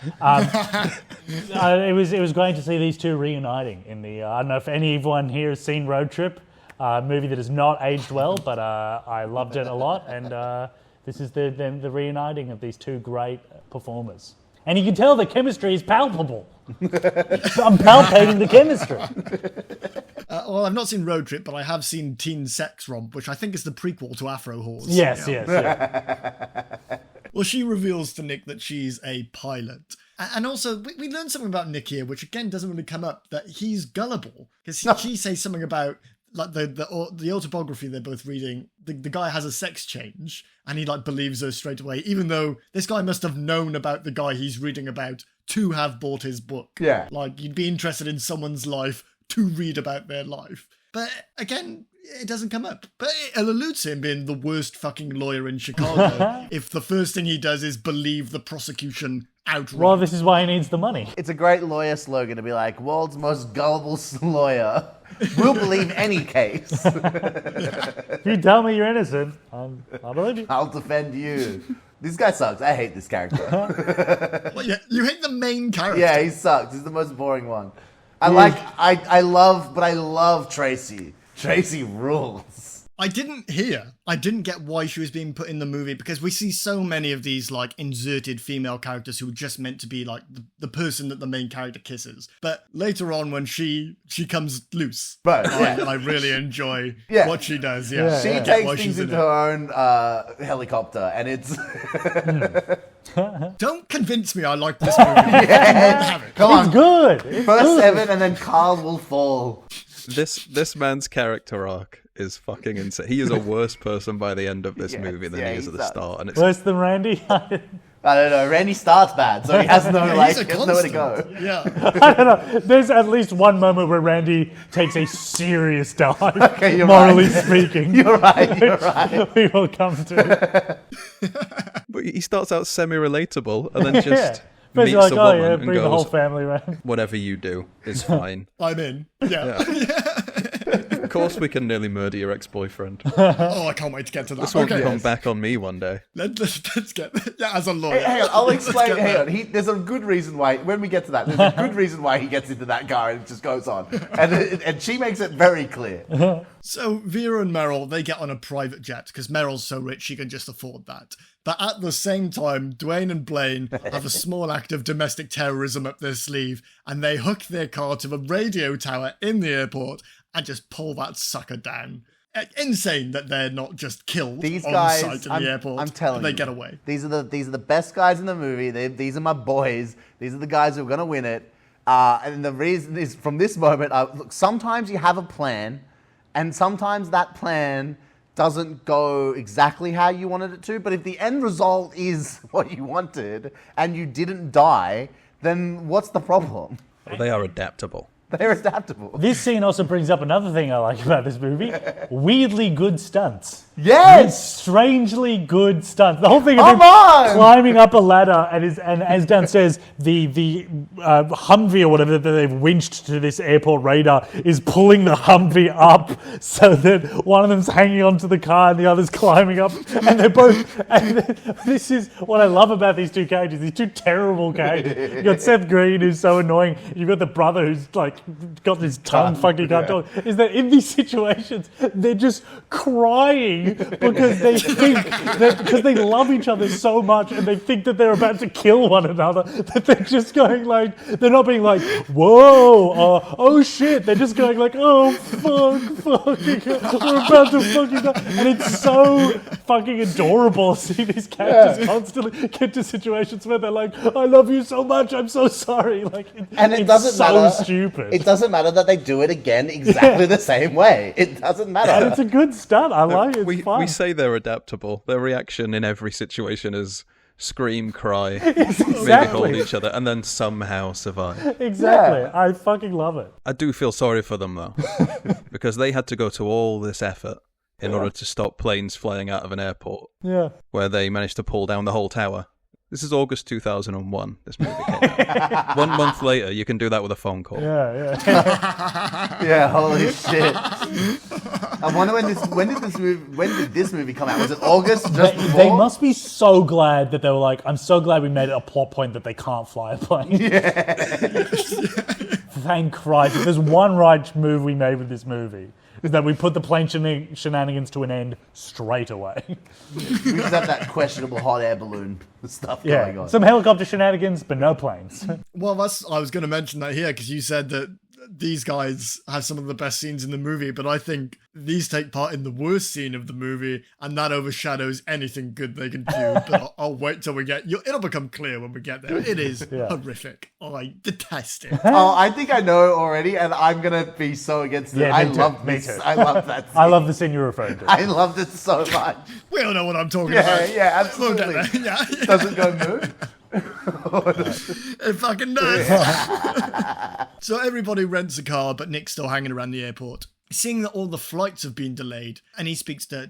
It was great to see these two reuniting in the. I don't know if anyone here has seen Road Trip. Movie that has not aged well, but I loved it a lot, and this is the reuniting of these two great performers. And you can tell the chemistry is palpable. I'm palpating the chemistry. Well, I've not seen Road Trip, but I have seen Teen Sex Romp, which I think is the prequel to Afro Whores. Yes. Well, she reveals to Nick that she's a pilot. And also, we learned something about Nick here, which again doesn't really come up, that he's gullible. Because she says something about like the autobiography they're both reading. The guy has a sex change, and he like believes her straight away, even though this guy must have known about the guy he's reading about to have bought his book. Yeah. Like, you'd be interested in someone's life to read about their life. But again, it doesn't come up. But it alludes to him being the worst fucking lawyer in Chicago if the first thing he does is believe the prosecution outright. Well, this is why he needs the money. It's a great lawyer slogan to be like, "World's most gullible lawyer will believe any case. If you tell me you're innocent, I'll believe you. I'll defend you." This guy sucks. I hate this character. Well, yeah, you hate the main character. Yeah, he sucks. He's the most boring one. I love Tracy. Tracy rules. I didn't get why she was being put in the movie, because we see so many of these like inserted female characters who are just meant to be like the person that the main character kisses. But later on, when she comes loose, Right, yeah. I really enjoy Yeah. what she does. Yeah, She I get takes why things she's in into it. her own helicopter, and it's Don't convince me I like this movie. Have it. come It's on. good. It's First good. 7, and then Carl will fall. This man's character arc is fucking insane. He is a worse person by the end of this movie than he is at the start, and it's Worse than Randy? I don't know. Randy starts bad, so he has no He's a he has nowhere to go. constant. Yeah. I don't know. There's at least one moment where Randy takes a serious dive, Okay, you're morally right. speaking. You're right. We will come to. but he starts out semi-relatable, and then just Yeah. But meets you're like, a oh woman yeah, and bring the whole goes, family around. "Whatever you do is fine." I'm in. Yeah. Of course, we can nearly murder your ex-boyfriend. Oh, I can't wait to get to that. This won't Okay. come back on me one day. Let's get as a lawyer. Hey, hang on, I'll Let's explain. get Hang there. on. There's a good reason why. When we get to that, there's a good reason why he gets into that car and it just goes on, and she makes it very clear. So Vera and Meryl, they get on a private jet because Meryl's so rich she can just afford that. But at the same time, Dwayne and Blaine have a small act of domestic terrorism up their sleeve, and they hook their car to a radio tower in the airport and just pull that sucker down. Insane that they're not just killed These on guys, site in the airport. I'm telling and they you, get away. These are the best guys in the movie. These are my boys. These are the guys who are gonna win it. And the reason is from this moment. Look, sometimes you have a plan, and sometimes that plan doesn't go exactly how you wanted it to. But if the end result is what you wanted and you didn't die, then what's the problem? Well, they are adaptable. They're adaptable. This scene also brings up another thing I like about this movie: weirdly good stunts. Yes. Strangely good stunts. The whole thing of Come him on! climbing up a ladder and as downstairs the Humvee or whatever that they've winched to this airport radar is pulling the Humvee up so that one of them's hanging onto the car and the other's climbing up, and they're both. And this is what I love about these two characters. These two terrible characters. You've got Seth Green, who's so annoying. You've got the brother who's like got his tongue fucking cut off. Is that in these situations they're just crying because they think that because they love each other so much and they think that they're about to kill one another, that they're just going like, they're not being like, whoa, oh shit, they're just going like, oh fuck, we're about to fucking die. And it's so fucking adorable to see these characters constantly get to situations where they're like, I love you so much, I'm so sorry. Like, And it it's doesn't so matter. stupid. It doesn't matter that they do it again exactly the same way. It doesn't matter. And it's a good stunt. I like it. It's fun. We say they're adaptable. Their reaction in every situation is scream, cry, Exactly. maybe hold each other, and then somehow survive. Exactly. Yeah. I fucking love it. I do feel sorry for them though, because they had to go to all this effort in order to stop planes flying out of an airport, Yeah. where they managed to pull down the whole tower. This is August 2001. This movie came out. 1 month later, you can do that with a phone call. Yeah. Yeah, holy shit. I wonder when did this movie come out? Was it August? Just before? They must be so glad that they were like, I'm so glad we made it a plot point that they can't fly a plane. Yeah. Thank Christ. If there's one right move we made with this movie, is that we put the plane shenanigans to an end straight away. We just have that questionable hot air balloon stuff going on. Some helicopter shenanigans, but no planes. Well, I was going to mention that here because you said that these guys have some of the best scenes in the movie, but I think these take part in the worst scene of the movie, and that overshadows anything good they can do. But I'll wait till we get. It'll become clear when we get there. It is horrific. I detest it. Oh, I think I know already, and I'm gonna be so against it. Yeah, I me too, love me this. too. I love that scene. I love the scene you're referring to. I love this so much. We all know what I'm talking Yeah, about. yeah, We'll get absolutely. there. Yeah. Doesn't go move. It fucking does. So everybody rents a car, but Nick's still hanging around the airport. Seeing that all the flights have been delayed, and he speaks to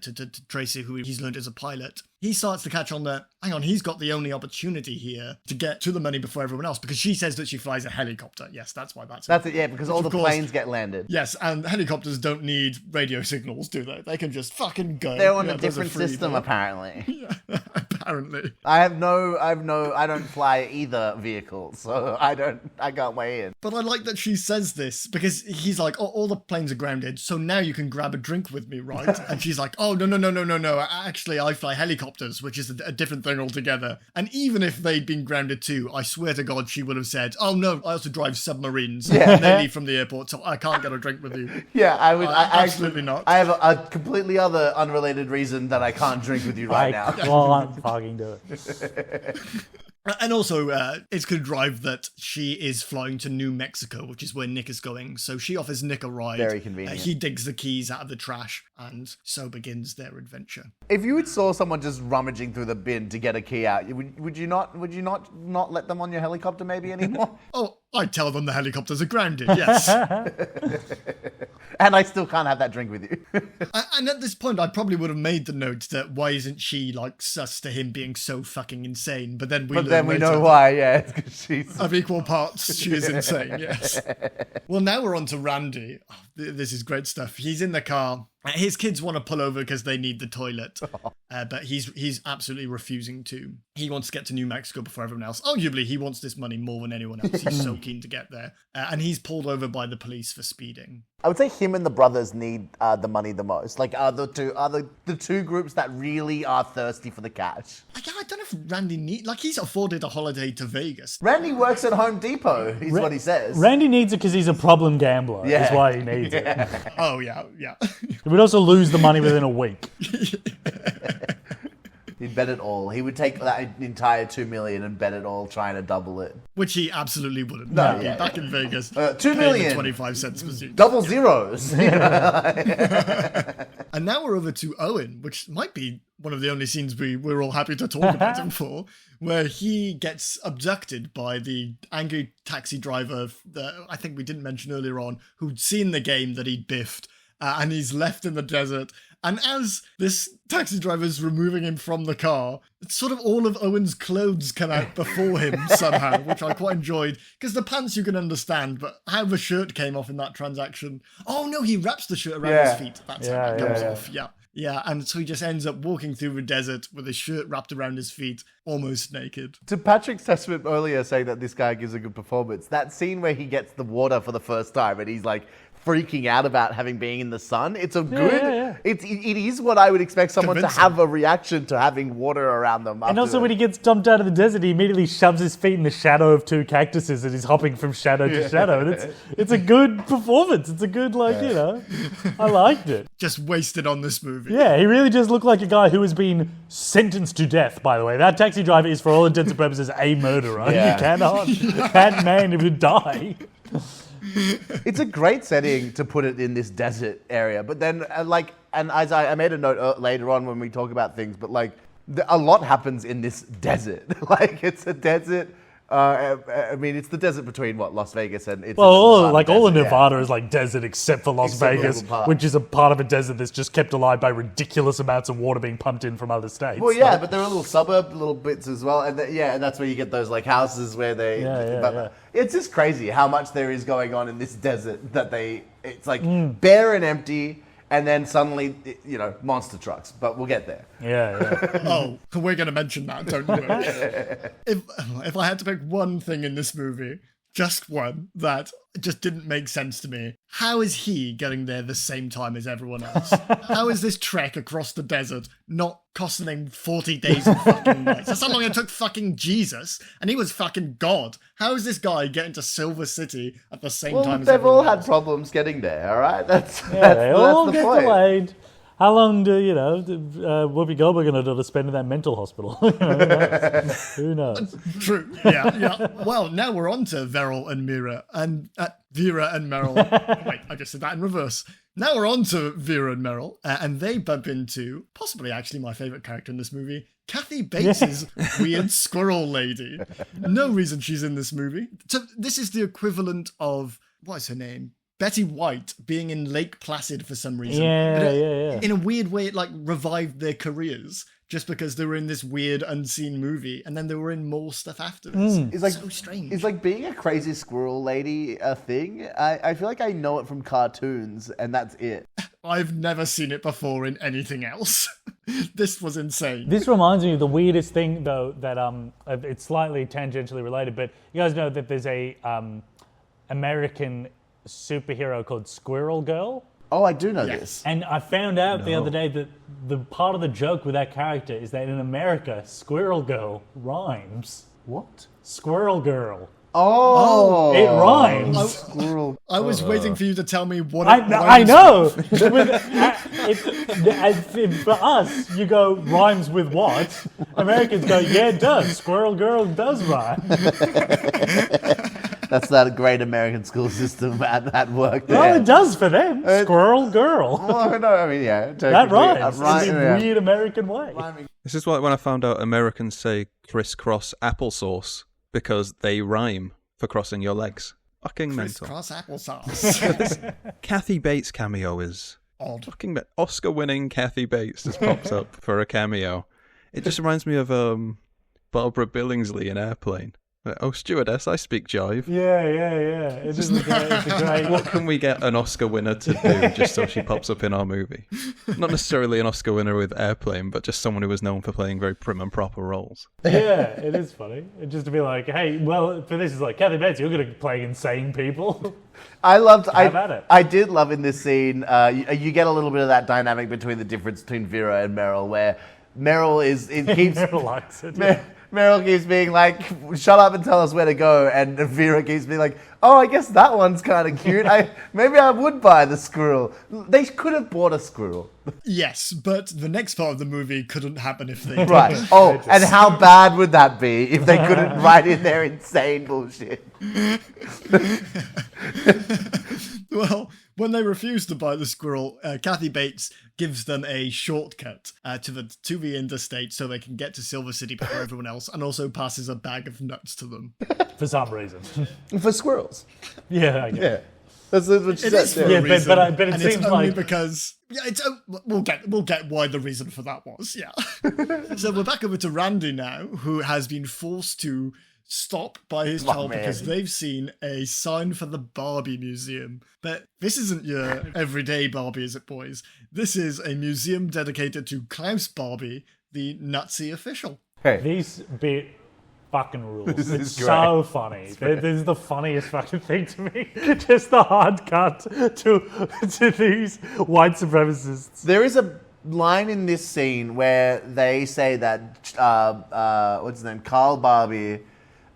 Tracy, who he's learned as a pilot, he starts to catch on that, hang on, he's got the only opportunity here to get to the money before everyone else, because she says that she flies a helicopter. Yes, that's why that's That's it, yeah, because all Of the course. planes get landed. Yes, and helicopters don't need radio signals, do they? They can just fucking go. They're on Yeah, a those are different free, system, though. apparently. Apparently. I don't fly either vehicle, so I can't weigh in. But I like that she says this, because he's like, oh, all the planes are grounded, so now you can grab a drink with me, right? And she's like, oh, no. Actually, I fly helicopters, which is a different thing altogether. And even if they'd been grounded too, I swear to God, she would have said, oh, no, I also drive submarines. Yeah. And they leave from the airport, so I can't get a drink with you. Yeah, I would. Absolutely actually, not. I have a completely other unrelated reason that I can't drink with you right now. I can't fucking do it. And also, it's contrived that she is flying to New Mexico, which is where Nick is going. So she offers Nick a ride. Very convenient. He digs the keys out of the trash, and so begins their adventure. If you saw someone just rummaging through the bin to get a key out, would you not let them on your helicopter maybe anymore? Oh, I'd tell them the helicopters are grounded, yes. And I still can't have that drink with you. And at this point, I probably would have made the note that why isn't she like sus to him being so fucking insane? But then we know why, yeah. It's 'cause she's... Of equal parts, she is insane, yes. Well, now we're on to Randy. Oh, this is great stuff. He's in the car. His kids want to pull over because they need the toilet, but he's absolutely refusing to. He wants to get to New Mexico before everyone else. Arguably, he wants this money more than anyone else. He's so keen to get there. And he's pulled over by the police for speeding. I would say him and the brothers need the money the most. Like, are the two groups that really are thirsty for the cash. I don't know if Randy he's afforded a holiday to Vegas. Randy works at Home Depot, is what he says. Randy needs it because he's a problem gambler. Yeah. Is why he needs it. Oh, yeah. He would also lose the money within a week. He'd bet it all. He would take that entire $2 million and bet it all, trying to double it. Which he absolutely wouldn't. No, He'd be back in Vegas. $2 million. 25 cents per seat. Double zeros. And now we're over to Owen, which might be one of the only scenes we're all happy to talk about him for, where he gets abducted by the angry taxi driver that I think we didn't mention earlier on, who'd seen the game that he'd biffed, and he's left in the desert. And as this taxi driver's removing him from the car, sort of all of Owen's clothes come out before him somehow, which I quite enjoyed. Because the pants you can understand, but how the shirt came off in that transaction. Oh no, he wraps the shirt around his feet. That's how it comes off, Yeah, and so he just ends up walking through the desert with his shirt wrapped around his feet, almost naked. To Patrick's testament earlier saying that this guy gives a good performance, that scene where he gets the water for the first time and he's like freaking out about having been in the sun, it's a good... It is what I would expect someone to have a reaction to having water around them. And also when he gets dumped out of the desert, he immediately shoves his feet in the shadow of two cactuses and he's hopping from shadow to shadow. And it's a good performance. It's a good, I liked it. Just wasted on this movie. Yeah, he really just looked like a guy who has been sentenced to death, by the way. That taxi driver is, for all intents and purposes, a murderer. You cannot, that man would die. It's a great setting to put it in this desert area, but then and as I made a note later on when we talk about things, but a lot happens in this desert. It's a desert. I mean, it's the desert between Las Vegas and it's all of Nevada is like desert except for Las Vegas, which is a part of a desert that's just kept alive by ridiculous amounts of water being pumped in from other states. Well, yeah, but there are little suburb little bits as well, and and that's where you get those houses where they. It's just crazy how much there is going on in this desert that it's bare and empty. And then suddenly, monster trucks. But we'll get there. Oh, we're going to mention that, don't we? If I had to pick one thing in this movie, just one, that just didn't make sense to me. How is he getting there the same time as everyone else? How is this trek across the desert not costing him 40 days and fucking nights? That's how long it took fucking Jesus, and he was fucking God. How is this guy getting to Silver City at the same time as everyone else? They've all had problems getting there, all right? That's they all the get point. delayed. How long do, Whoopi Goldberg going to spend in that mental hospital? Who knows? True. Yeah. Well, now we're on to Vera and Meryl. Wait, I just said that in reverse. Now we're on to Vera and Meryl, and they bump into, possibly actually my favourite character in this movie, Kathy Bates's weird squirrel lady. No reason she's in this movie. So this is the equivalent of, what is her name? Betty White being in Lake Placid for some reason. In a weird way, it revived their careers just because they were in this weird unseen movie, and then they were in more stuff after this. It's so strange. Is being a crazy squirrel lady a thing? I feel like I know it from cartoons, and that's it. I've never seen it before in anything else. This was insane. This reminds me of the weirdest thing, though, that it's slightly tangentially related, but you guys know that there's a American superhero called Squirrel Girl. Oh, I do know this. And I found out the other day that the part of the joke with that character is that in America, Squirrel Girl rhymes. What? Squirrel Girl. Oh, It rhymes. Squirrel. I was waiting for you to tell me what I rhymes know. with. For us, you go rhymes with what? Americans go, yeah, it does. Squirrel girl does rhyme. That's that great American school system at work. Well, There. it does for them. Squirrel girl. Oh, no, I mean, yeah. That rhymes in a yeah. weird American way. This is why when I found out Americans say crisscross applesauce because they rhyme for crossing your legs. Fucking mental. Crisscross applesauce. Kathy Bates cameo is Odd. fucking Oscar-winning Kathy Bates just pops up for a cameo. It just reminds me of Barbara Billingsley in Airplane. Oh, stewardess, I speak jive. Yeah. It's a great. What can we get an Oscar winner to do just so she pops up in our movie? Not necessarily an Oscar winner with Airplane, but just someone who was known for playing very prim and proper roles. Yeah, it is funny. Just to be like, hey, well, for this is like, Kathy Bates, you're going to play insane people. I did love in this scene, you get a little bit of that dynamic between the difference between Vera and Meryl, where Meryl keeps... Meryl likes it. Meryl keeps being like, shut up and tell us where to go. And Vera keeps being like, oh, I guess that one's kind of cute. Maybe I would buy the squirrel. They could have bought a squirrel. Yes, but the next part of the movie couldn't happen if they did. Right. Oh, and how bad would that be if they couldn't write in their insane bullshit? Well, when they refuse to buy the squirrel, Kathy Bates gives them a shortcut to the interstate so they can get to Silver City before everyone else, and also passes a bag of nuts to them. For some reason. For squirrels. Yeah, I guess. Yeah. That's what she It is said. for Yeah, a but- reason, but it and seems it's only like- because we'll get why the reason for that was. Yeah. So we're back over to Randy now, who has been forced to stop by his child because they've seen a sign for the Barbie Museum. But this isn't your everyday Barbie, is it, boys? This is a museum dedicated to Klaus Barbie, the Nazi official. This bit fucking rules. This It's is so funny. This is the funniest fucking thing to me. Just the hard cut to these white supremacists. There is a line in this scene where they say that, what's his name, Carl Barbie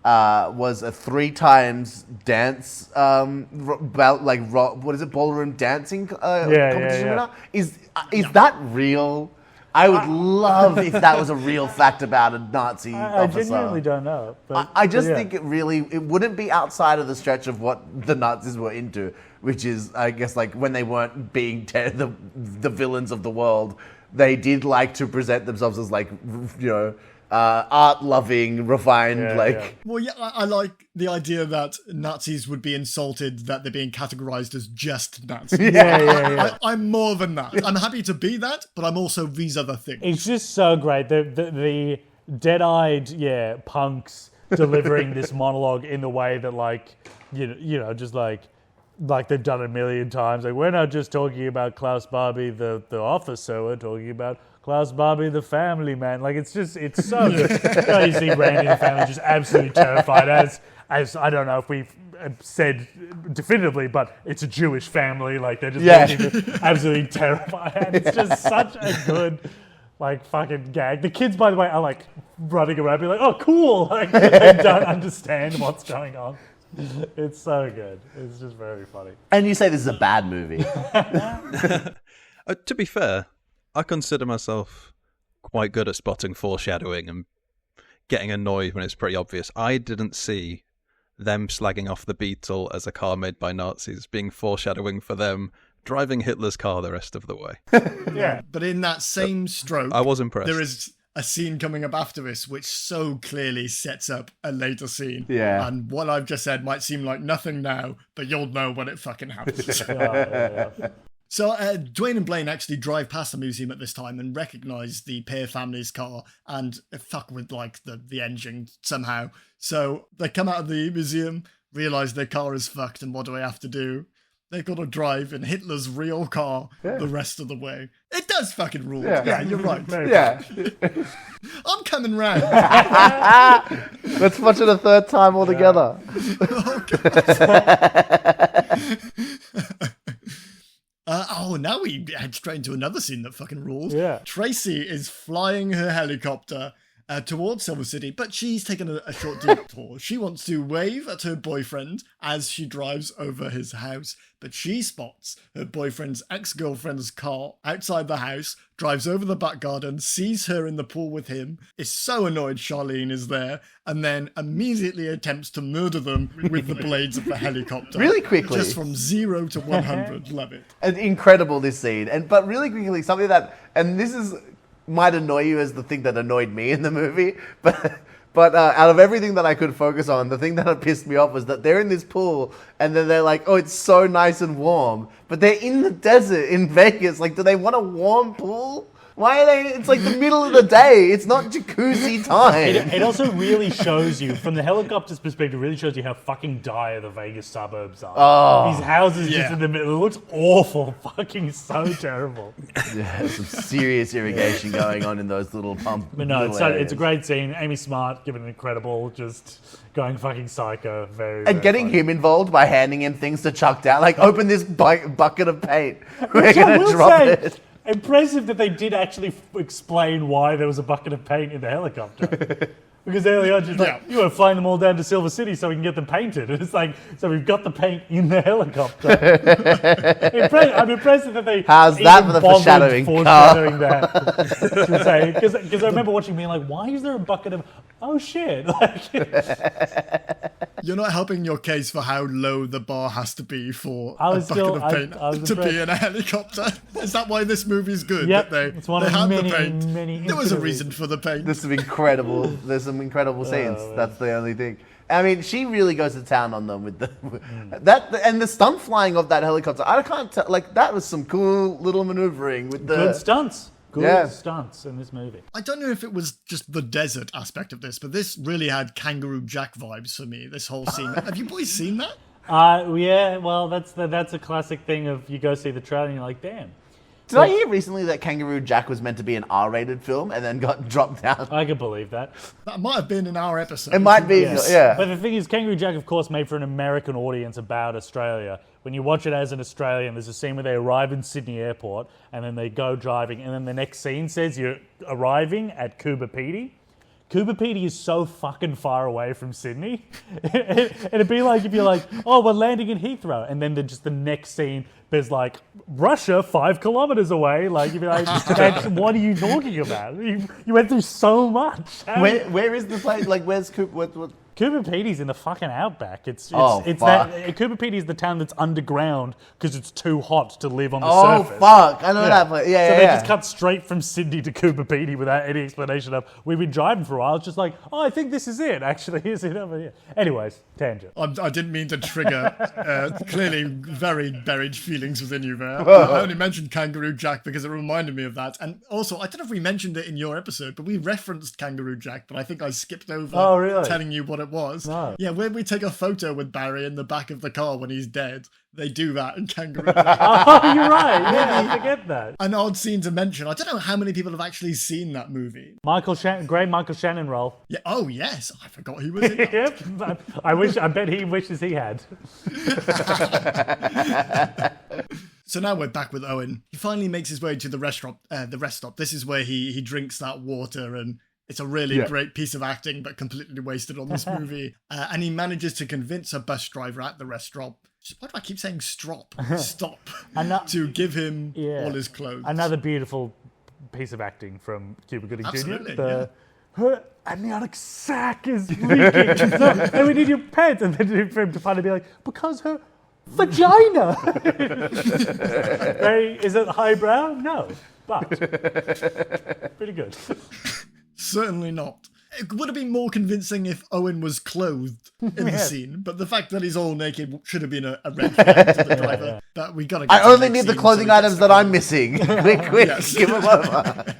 was a 3 times dance, what is it, ballroom dancing competition winner? Is that real? I would love if that was a real fact about a Nazi I officer. genuinely don't know. But, I just but think it wouldn't be outside of the stretch of what the Nazis were into, which is, I guess, like when they weren't being the villains of the world, they did like to present themselves as like, art-loving, refined, Well, yeah, I like the idea that Nazis would be insulted that they're being categorized as just Nazis. Yeah. I'm more than that. I'm happy to be that, but I'm also these other things. It's just so great. The dead-eyed, punks delivering this monologue in the way that, like, just like they've done it a million times. Like, we're not just talking about Klaus Barbie, the officer. We're talking about Klaus Barbie, the family man. Like, it's so good. You see Randy and the family just absolutely terrified, as I don't know if we've said definitively, but it's a Jewish family. Like, they're just absolutely terrified. And it's just such a good, like, fucking gag. The kids, by the way, are like running around being like, oh, cool. Like, they don't understand what's going on. It's so good. It's just very funny. And you say this is a bad movie. To be fair, I consider myself quite good at spotting foreshadowing and getting annoyed when it's pretty obvious. I didn't see them slagging off the Beetle as a car made by Nazis being foreshadowing for them driving Hitler's car the rest of the way. Yeah. But in that same stroke, I was impressed. there is a scene coming up after this which so clearly sets up a later scene. Yeah. And what I've just said might seem like nothing now, but you'll know when it fucking happens. So Dwayne and Blaine actually drive past the museum at this time and recognize the Pear family's car and fuck with like the engine somehow. So they come out of the museum, realize their car is fucked, and what do they have to do? They've got to drive in Hitler's real car the rest of the way. It does fucking rule. Yeah, you're right. Yeah. I'm coming round. Let's watch it a third time altogether. Now we head straight into another scene that fucking rules. Yeah. Tracy is flying her helicopter towards Silver City, but she's taken a short detour. She wants to wave at her boyfriend as she drives over his house, but she spots her boyfriend's ex-girlfriend's car outside the house, drives over the back garden, sees her in the pool with him, is so annoyed Charlene is there, and then immediately attempts to murder them with the blades of the helicopter. Really quickly. Just from 0 to 100. Love it. And incredible, this scene. But really quickly, something that, and this might annoy you as the thing that annoyed me in the movie, but out of everything that I could focus on, the thing that pissed me off was that they're in this pool and then they're like, oh, it's so nice and warm. But they're in the desert in Vegas. Like, do they want a warm pool? Why are they? It's like the middle of the day. It's not jacuzzi time. It also really shows you, from the helicopter's perspective, really shows you how fucking dire the Vegas suburbs are. Oh. These houses just in the middle. It looks awful. Fucking so terrible. Yeah, some serious irrigation going on in those little pump. But no, little it's a great scene. Amy Smart giving an incredible, just going fucking psycho. And getting him involved by handing him things to chuck down. Like, open this bucket of paint. We're going to drop it. Impressive that they did actually explain why there was a bucket of paint in the helicopter. Because earlier on, just like, you were flying them all down to Silver City so we can get them painted. And it's like, so we've got the paint in the helicopter. I'm impressed that they How's that for the foreshadowing that. Because I remember watching being like, why is there a bucket of, oh shit. Like, you're not helping your case for how low the bar has to be for I a was bucket still- of paint I was to be impressed. in a helicopter. Is that why this movie's good? Yep, that it's one they of had many, the paint. many There was a infinite reason for the paint. There's some incredible scenes. That's the only thing. I mean, she really goes to town on them with and the stunt flying of that helicopter. I can't tell. Like, that was some cool little maneuvering with the good stunts. Good stunts in this movie. I don't know if it was just the desert aspect of this, but this really had Kangaroo Jack vibes for me, this whole scene. Have you boys seen that? Yeah, well, that's a classic thing of you go see the trailer and you're like, damn. Did I hear recently that Kangaroo Jack was meant to be an R-rated film and then got dropped out? I could believe that. That might have been in our episode. It might be, yeah. But the thing is, Kangaroo Jack, of course, made for an American audience about Australia. When you watch it as an Australian, there's a scene where they arrive in Sydney Airport and then they go driving, and then the next scene says you're arriving at Coober Pedy. Coober Pedy is so fucking far away from Sydney. It'd be like if you're like, oh, we're landing in Heathrow, and then just the next scene there's like Russia 5 kilometers away. Like you'd be like, what are you talking about? You went through so much. Where is the place? Like, where's Cooper? What? Coober Pedy's in the fucking outback. It's fuck. that Coober Pedy is the town that's underground because it's too hot to live on the surface. Oh fuck! I know that place. Yeah, So yeah. they just cut straight from Sydney to Coober Pedy without any explanation of, we've been driving for a while. It's just like, oh, I think this is it. Actually, is it over here? Anyways, tangent. I didn't mean to trigger clearly very buried feelings within you there. I only mentioned Kangaroo Jack because it reminded me of that. And also, I don't know if we mentioned it in your episode, but we referenced Kangaroo Jack, but I think I skipped over telling you what it was. No. Yeah, when we take a photo with Barry in the back of the car when he's dead, they do that in Kangaroo Jack. Oh, you're right. Yeah, I forget that. An odd scene to mention. I don't know how many people have actually seen that movie. Great Michael Shannon role. Yeah. Oh, yes. I forgot he was in that. Yep. I bet he wishes he had. So now we're back with Owen. He finally makes his way to the rest stop. This is where he drinks that water, and it's a really great piece of acting, but completely wasted on this movie. And he manages to convince a bus driver at the rest stop. Why do I keep saying Stop, to give him all his clothes. Another beautiful piece of acting from Cuba Gooding Absolutely, Jr. Her amniotic sac is leaking. And we need your pants. And then for him to finally be like, because her vagina. Is it highbrow? No. But pretty good. Certainly not. It would have been more convincing if Owen was clothed in the scene, but the fact that he's all naked should have been a red flag to the driver. But we gotta. I only need the clothing items that I'm missing. Quick, give them over.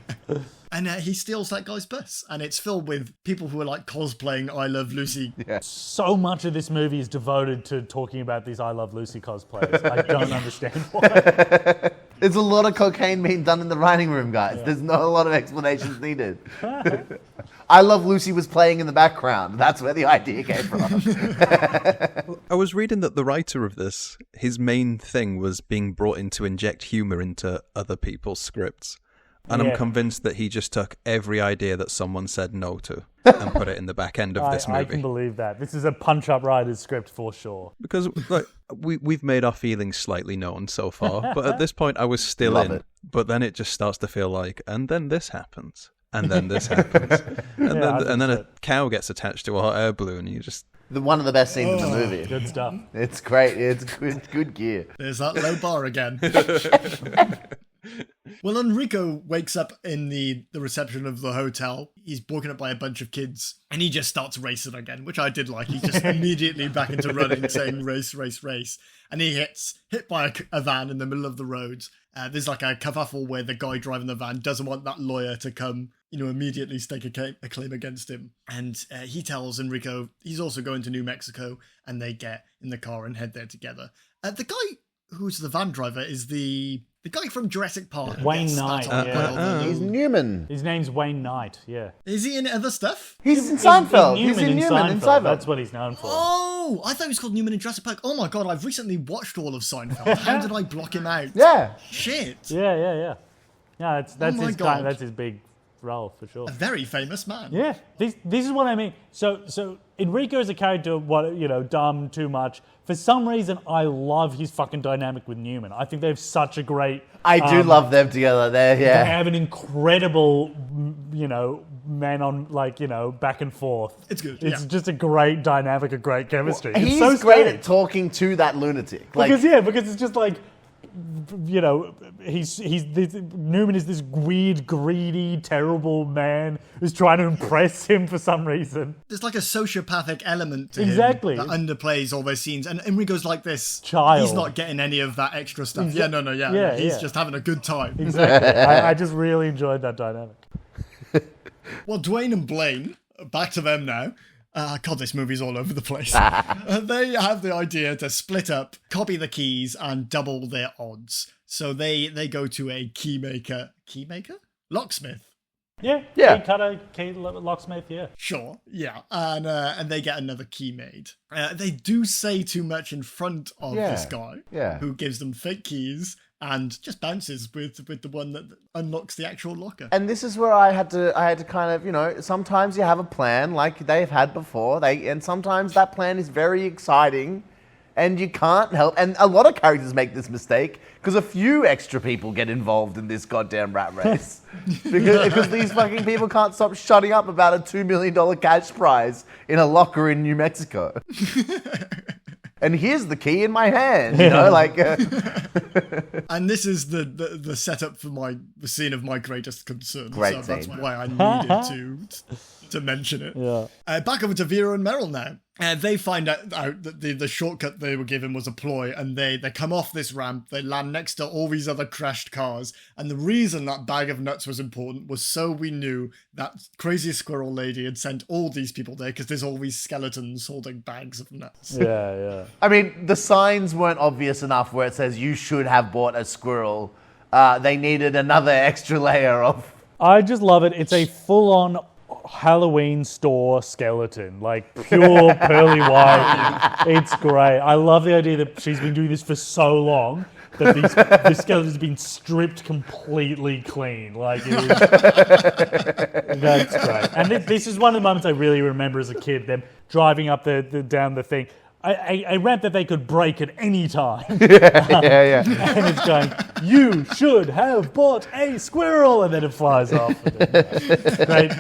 And he steals that guy's bus, and it's filled with people who are like cosplaying I Love Lucy. Yeah. So much of this movie is devoted to talking about these I Love Lucy cosplays. I don't understand why. There's a lot of cocaine being done in the writing room, guys. There's not a lot of explanations needed. I Love Lucy was playing in the background. That's where the idea came from. I was reading that the writer of this, his main thing was being brought in to inject humour into other people's scripts. And Yeah. I'm convinced that he just took every idea that someone said no to and put it in the back end of this movie. I can believe that. This is a punch-up writer's script for sure. Because look, we've made our feelings slightly known so far, but at this point I was still Love in. it. But then it just starts to feel like, and then this happens, and then this happens, and then a cow gets attached to our air balloon, and you just... One of the best scenes in the movie. Good stuff. It's great. It's good gear. There's that low bar again. Well, Enrico wakes up in the reception of the hotel. He's woken up by a bunch of kids, and he just starts racing again, which I did like. He's just immediately back into running, saying race, race, race. And he gets hit by a van in the middle of the road. There's like a kerfuffle where the guy driving the van doesn't want that lawyer to come, immediately stake a claim against him. And he tells Enrico he's also going to New Mexico, and they get in the car and head there together. The guy who's the van driver is the guy from Jurassic Park. Wayne Knight, yeah. He's Newman. His name's Wayne Knight, yeah. Is he in other stuff? He's in Seinfeld. He's in Newman in Seinfeld. That's what he's known for. Oh, I thought he was called Newman in Jurassic Park. Oh my god, I've recently watched all of Seinfeld. How did I block him out? Yeah. Shit. Yeah. Yeah, that's my his God. that's his big role for sure. A very famous man. Yeah, this is what I mean. So Enrico is a character, dumb, too much. For some reason, I love his fucking dynamic with Newman. I think they have such a great... I do love them together there, They yeah. have an incredible, man on, back and forth. It's good, It's yeah. just a great dynamic, a great chemistry. It's He's so great strange. at talking to that lunatic. Because it's just like, Newman is this weird, greedy, terrible man who's trying to impress him for some reason. There's like a sociopathic element to Exactly. him that underplays all those scenes. And Enrico's like this Child. He's not getting any of that extra stuff. Yeah, He's yeah. just having a good time. Exactly. I just really enjoyed that dynamic. Well, Dwayne and Blaine, back to them now. God, this movie's all over the place. They have the idea to split up, copy the keys, and double their odds. So they go to a keymaker? Locksmith. Yeah. Yeah. Key cutter, key locksmith, yeah. Sure, yeah. And they get another key made. They do say too much in front of this guy, who gives them fake keys and just bounces with the one that unlocks the actual locker. And this is where I had to kind of, sometimes you have a plan like they've had before. And sometimes that plan is very exciting and you can't help. And a lot of characters make this mistake because a few extra people get involved in this goddamn rat race. because these fucking people can't stop shutting up about a $2 million cash prize in a locker in New Mexico. And here's the key in my hand, And this is the setup for the scene of my greatest concern. Great so that's scene. why I needed to mention it. Yeah. Back over to Vera and Meryl now. They find out that the shortcut they were given was a ploy, and they come off this ramp, they land next to all these other crashed cars, and the reason that bag of nuts was important was so we knew that crazy squirrel lady had sent all these people there, because there's all these skeletons holding bags of nuts. Yeah. I mean, the signs weren't obvious enough where it says you should have bought a squirrel. They needed another extra layer of... I just love it. It's a full-on Halloween store skeleton, like pure pearly white. It's great. I love the idea that she's been doing this for so long that this skeleton has been stripped completely clean. Like it is, that's great. And this is one of the moments I really remember as a kid. Them driving up down the thing. A ramp that they could break at any time. Yeah. And it's going, you should have bought a squirrel, and then it flies off. Great,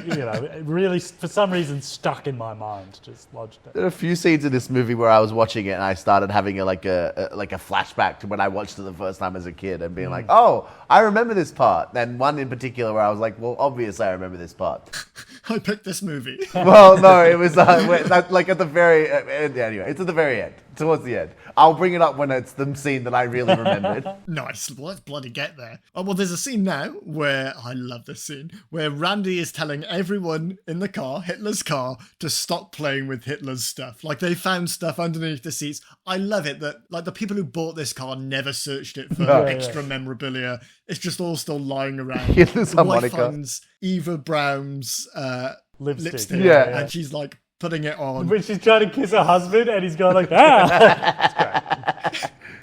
really, for some reason, stuck in my mind. Just lodged it. There are a few scenes in this movie where I was watching it and I started having a flashback to when I watched it the first time as a kid and being like, oh, I remember this part. And one in particular where I was like, well, obviously I remember this part. I picked this movie. Well, no, it was at the very anyway. It's at the very end, towards the end. I'll bring it up when it's the scene that I really remembered. Nice. Well, let's bloody get there. Oh, well, there's a scene now where, I love this scene, where Randy is telling everyone in the car, Hitler's car, to stop playing with Hitler's stuff. Like, they found stuff underneath the seats. I love it that, like, the people who bought this car never searched it for extra memorabilia. It's just all still lying around. Hitler's The wife harmonica. finds Eva Brown's lipstick. Yeah. And she's, like, putting it on. When she's trying to kiss her husband, and he's going like, ah!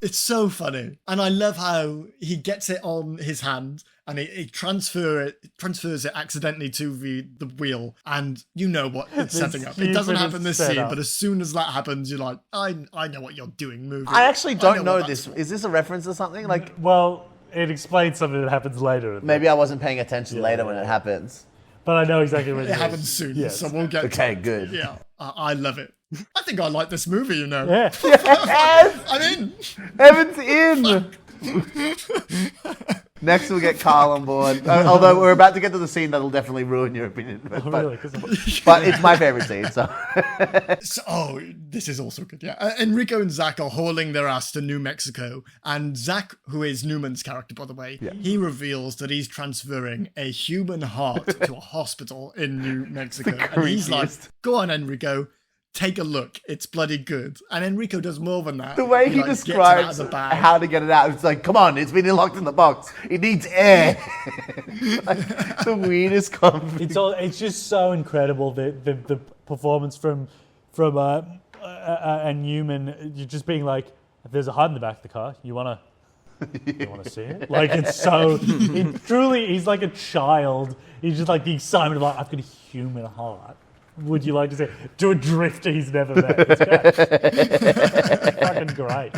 It's so funny. And I love how he gets it on his hand and he transfers it accidentally to the wheel. And you know what it's setting up. It doesn't happen this scene, but as soon as that happens, you're like, I know what you're doing, movie. I actually don't know this. Is this a reference or something? Like, Well, it explains something that happens later. maybe I wasn't paying attention later when it happens. But I know exactly what it is. It happens soon, Yes. so we'll get Okay, to it. good. Yeah, I love it. I think I like this movie, you know. Yeah. Yes! I'm in. Evan's in! Next we'll get Carl on board. Although we're about to get to the scene that'll definitely ruin your opinion. But, Really? but it's my favorite scene, so. This is also good, yeah. Enrico and Zach are hauling their ass to New Mexico, and Zach, who is Newman's character, by the way, he reveals that he's transferring a human heart to a hospital in New Mexico. And he's like, go on, Enrico, take a look. It's bloody good. And Enrico does more than that. The way he like, describes how to get it out, it's like, come on, it's been locked in the box. It needs air. Like, the weirdest conversation. It's just so incredible, the performance from Newman, you're just being like, if there's a heart in the back of the car, you want to see it? Like, it's so, he's like a child. He's just like the excitement of like, I've got a human heart. Would you like to see it? To a drifter he's never met. It's great. It's fucking great.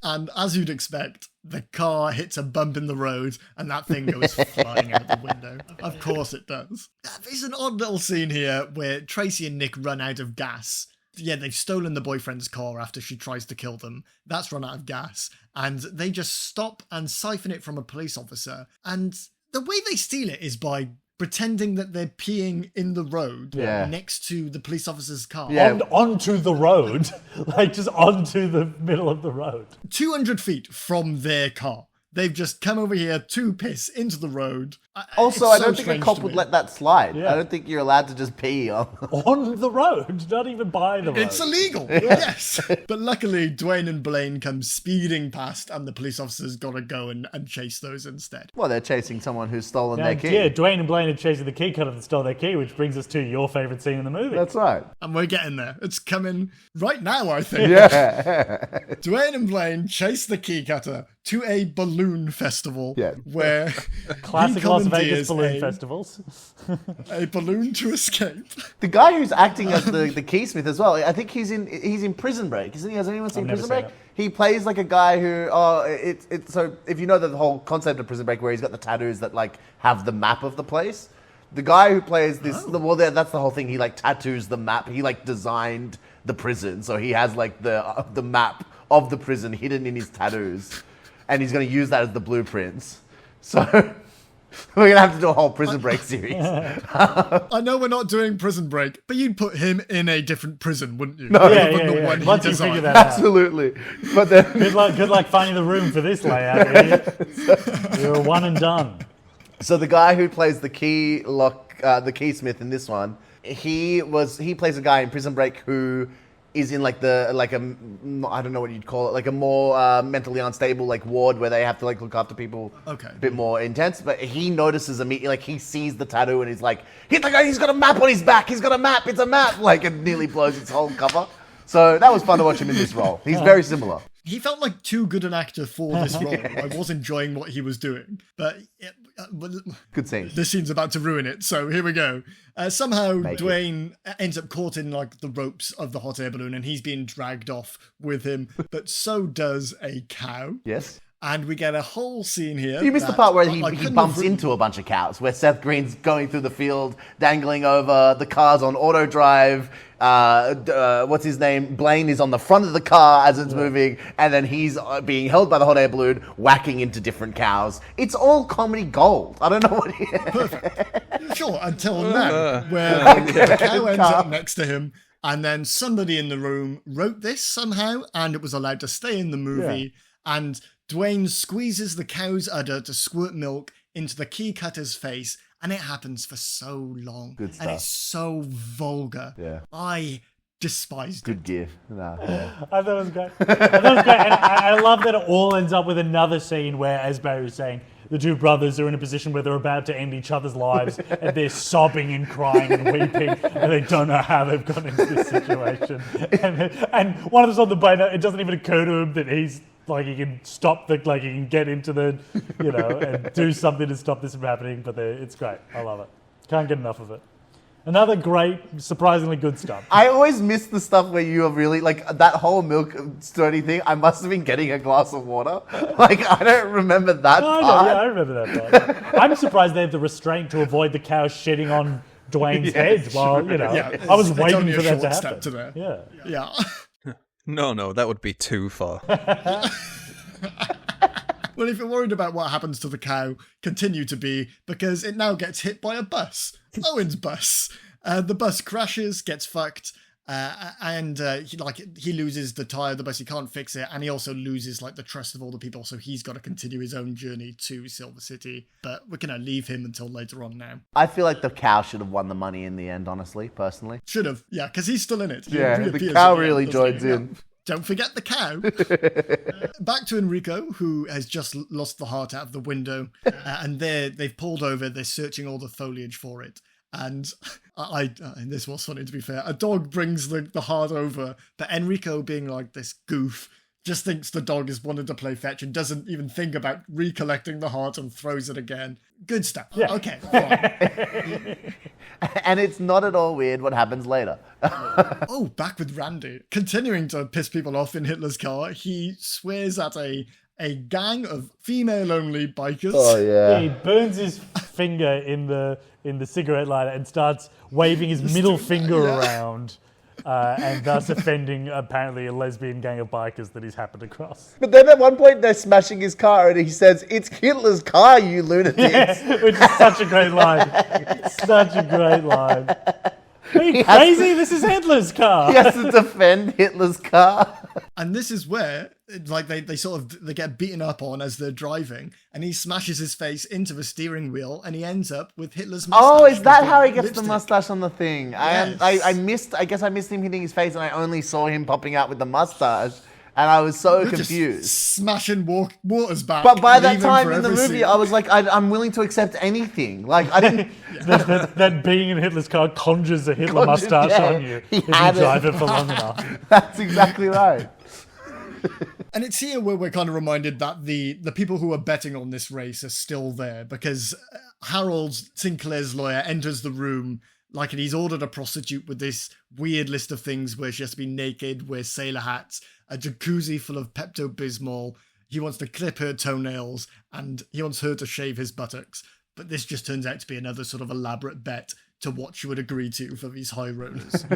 And as you'd expect, the car hits a bump in the road and that thing goes flying out the window. Of course it does. There's an odd little scene here where Tracy and Nick run out of gas. Yeah, they've stolen the boyfriend's car after she tries to kill them. That's run out of gas. And they just stop and siphon it from a police officer. And the way they steal it is by pretending that they're peeing in the road next to the police officer's car. Yeah. Onto the road. Like, just onto the middle of the road. 200 feet from their car. They've just come over here to piss into the road. Also, I don't think a cop would let that slide. Yeah. I don't think you're allowed to just pee on. On the road, not even by the road. It's illegal, yes. But luckily, Dwayne and Blaine come speeding past and the police officers got to go and chase those instead. Well, they're chasing someone who's stolen their key. Yeah, Dwayne and Blaine are chasing the key cutter that stole their key, which brings us to your favourite scene in the movie. That's right. And we're getting there. It's coming right now, I think. Yeah. Dwayne and Blaine chase the key cutter to a balloon festival where Classic he Las Vegas commandeers balloon festivals. a balloon to escape. The guy who's acting as the keysmith as well, I think he's in Prison Break, isn't he? Has anyone seen I've never Prison Break? seen it. He plays like a guy who, so if you know the whole concept of Prison Break where he's got the tattoos that like have the map of the place, the guy who plays this, that's the whole thing. He like tattoos the map. He like designed the prison, so he has like the map of the prison hidden in his tattoos, and he's going to use that as the blueprints. So we're going to have to do a whole Prison Break series. I know we're not doing Prison Break, but you'd put him in a different prison, wouldn't you? No. Other than the one he Once you designed. figure that out. Absolutely. But then Good luck finding the room for this layout, idiot. You're a one and done. So the guy who plays the keysmith in this one, he plays a guy in Prison Break who is in I don't know what you'd call it, like a more mentally unstable like ward where they have to like look after people a bit more intense. But he notices immediately, like he sees the tattoo and he's like, he's got a map on his back. He's got a map. It's a map. Like it nearly blows its whole cover. So that was fun to watch him in this role. He's very similar. He felt like too good an actor for this role. I was enjoying what he was doing. But Good scene. this scene's about to ruin it, so here we go. Somehow Dwayne ends up caught in like the ropes of the hot air balloon and he's being dragged off with him. But so does a cow. Yes. And we get a whole scine here. You missed the part where he bumps into a bunch of cows, where Seth Green's going through the field, dangling over, the car's on auto drive. What's his name? Blaine is on the front of the car as it's moving, and then he's being held by the hot air balloon, whacking into different cows. It's all comedy gold. I don't know what he is. Sure, until now, where the cow ends up next to him. And then somebody in the room wrote this somehow, and it was allowed to stay in the movie. Yeah. And Dwayne squeezes the cow's udder to squirt milk into the key cutter's face, and it happens for so long. Good stuff. And it's so vulgar. Yeah. I despised it. Good gear. I thought it was great. And I love that it all ends up with another scene where, as Barry was saying, the two brothers are in a position where they're about to end each other's lives and they're sobbing and crying and weeping and they don't know how they've got into this situation. And one of them's on the plane, it doesn't even occur to him that he's like he can stop the, like he can get into the, and do something to stop this from happening. But it's great. I love it. Can't get enough of it. Another great, surprisingly good stuff. I always miss the stuff where you are really, like, that whole milk sturdy thing, I must have been getting a glass of water. Like, I don't remember that part. I remember that part. I'm surprised they have the restraint to avoid the cow shitting on Dwayne's head while, I was waiting for that to happen. To there. Yeah. No, that would be too far. Well, if you're worried about what happens to the cow, continue to be, because it now gets hit by a bus. Owen's bus. The bus crashes, gets fucked, and he loses the tire of the bus. He can't fix it, and he also loses like the trust of all the people. So he's got to continue his own journey to Silver City. But we're gonna leave him until later on now. I feel like the cow should have won the money in the end, honestly, personally. Should have, yeah, because he's still in it. He Yeah, the reappears cow at the really end, doesn't joins he? in. Yeah. Don't forget the cow. Back to Enrico, who has just lost the heart out of the window, and they've pulled over. They're searching all the foliage for it, and and this was funny to be fair. A dog brings the heart over, but Enrico, being like this goof, just thinks the dog is wanted to play fetch and doesn't even think about recollecting the heart and throws it again. Good stuff. Yeah. Okay, fine. And it's not at all weird what happens later. Oh, back with Randy. Continuing to piss people off in Hitler's car, he swears at a gang of female-only bikers. Oh, yeah. He burns his finger in the cigarette lighter and starts waving his middle finger around. And thus offending, apparently, a lesbian gang of bikers that he's happened across. But then at one point they're smashing his car and he says, "It's Hitler's car, you lunatics." Yeah, which is such a great line. Such a great line. Are you crazy? This is Hitler's car. He has to defend Hitler's car. And this is where, like, they get beaten up on as they're driving, and he smashes his face into the steering wheel, and he ends up with Hitler's mustache. Oh, is that how he gets lipstick. the mustache on the thing? Yes. I guess I missed him hitting his face, and I only saw him popping out with the mustache, and I was so You're confused. Just smashing Waters back. But by that leaving time for in the every movie, scene. I was like, I'm willing to accept anything. Like, I didn't. that being in Hitler's car conjures a Hitler mustache on you if you had drive it for long enough. That's exactly right. And it's here where we're kind of reminded that the people who are betting on this race are still there, because Harold, Sinclair's lawyer, enters the room like he's ordered a prostitute with this weird list of things where she has to be naked, wear sailor hats, a jacuzzi full of Pepto-Bismol. He wants to clip her toenails, and he wants her to shave his buttocks. But this just turns out to be another sort of elaborate bet to what she would agree to for these high rollers.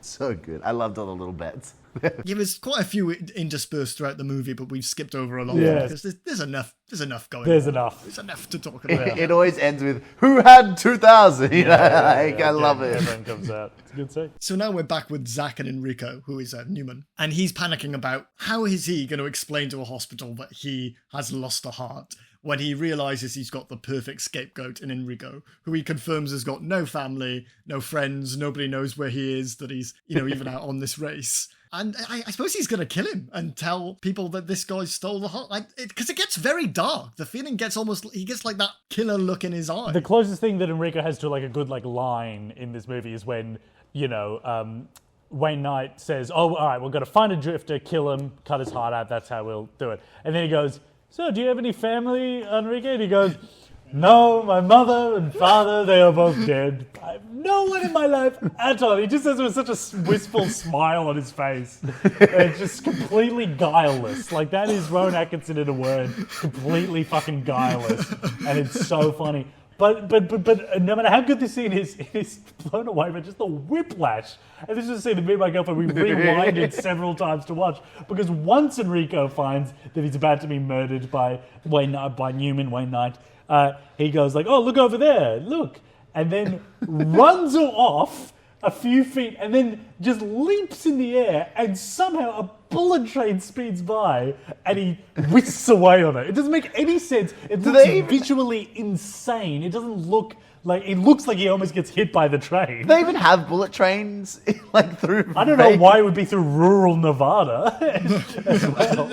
So good. I loved all the little bets. Yeah, there's quite a few interspersed throughout the movie, but we've skipped over a lot Yeah. of them because there's enough going There's on. enough. There's enough to talk about. It always ends with, "Who had 2,000?" You know, I love it. Everyone comes out. It's a good scene. So now we're back with Zach and Enrico, who is Newman, and he's panicking about how is he going to explain to a hospital that he has lost a heart when he realizes he's got the perfect scapegoat in Enrico, who he confirms has got no family, no friends, nobody knows where he is, that he's, even out on this race. And I suppose he's going to kill him and tell people that this guy stole the heart. Because it gets very dark. The feeling gets he gets like that killer look in his eye. The closest thing that Enrico has to like a good like line in this movie is when, Wayne Knight says, "Oh, all right, we've got to find a drifter, kill him, cut his heart out. That's how we'll do it." And then he goes, "So, do you have any family, Enrico?" And he goes, "No, my mother and father, they are both dead. I have no one in my life at all." He just says it with such a wistful smile on his face. And it's just completely guileless. Like, that is Rowan Atkinson in a word. Completely fucking guileless. And it's so funny. But no matter how good this scene is, it is blown away by just the whiplash. And this is a scene that me and my girlfriend, we rewinded several times to watch. Because once Enrico finds that he's about to be murdered by Wayne Knight, he goes like, "Oh, look over there, look." And then runs off a few feet and then just leaps in the air, and somehow a bullet train speeds by and he whisks away on it. It doesn't make any sense. It looks visually insane. It doesn't look like, it looks like he almost gets hit by the train. Do they even have bullet trains like through? I don't know why it would be through rural Nevada as well.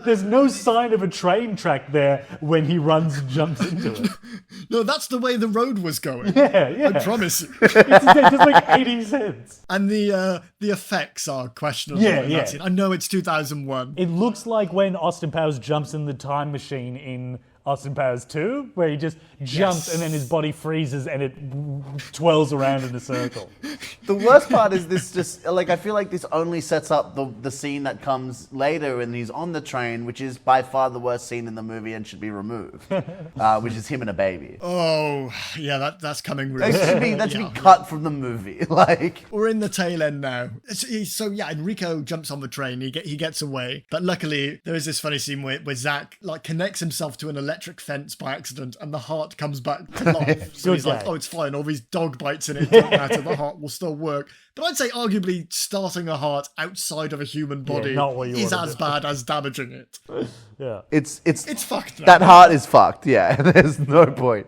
There's no sign of a train track there when he runs and jumps into it. No, that's the way the road was going. Yeah. I promise you. It doesn't make any sense. And the effects are questionable. Yeah, in yeah. that scene. I know it's 2001. It looks like when Austin Powers jumps in the time machine in Austin Powers 2, where he just jumps and then his body freezes and it twirls around in a circle. The worst part is this just, like, I feel like this only sets up the scene that comes later and he's on the train, which is by far the worst scene in the movie and should be removed, which is him and a baby. Oh, yeah, that's coming really That should be cut from the movie. Like, We're in the tail end now. So yeah, Enrico jumps on the train. He gets away, but luckily there is this funny scene where Zach like connects himself to an electric fence by accident, and the heart comes back to life. So he's like, "Oh, it's fine. All these dog bites in it don't matter. The heart will still work." But I'd say arguably starting a heart outside of a human body not what you is wanna as do. bad as damaging it. Yeah. it's Fucked. Now. that heart is fucked. Yeah, there's no point.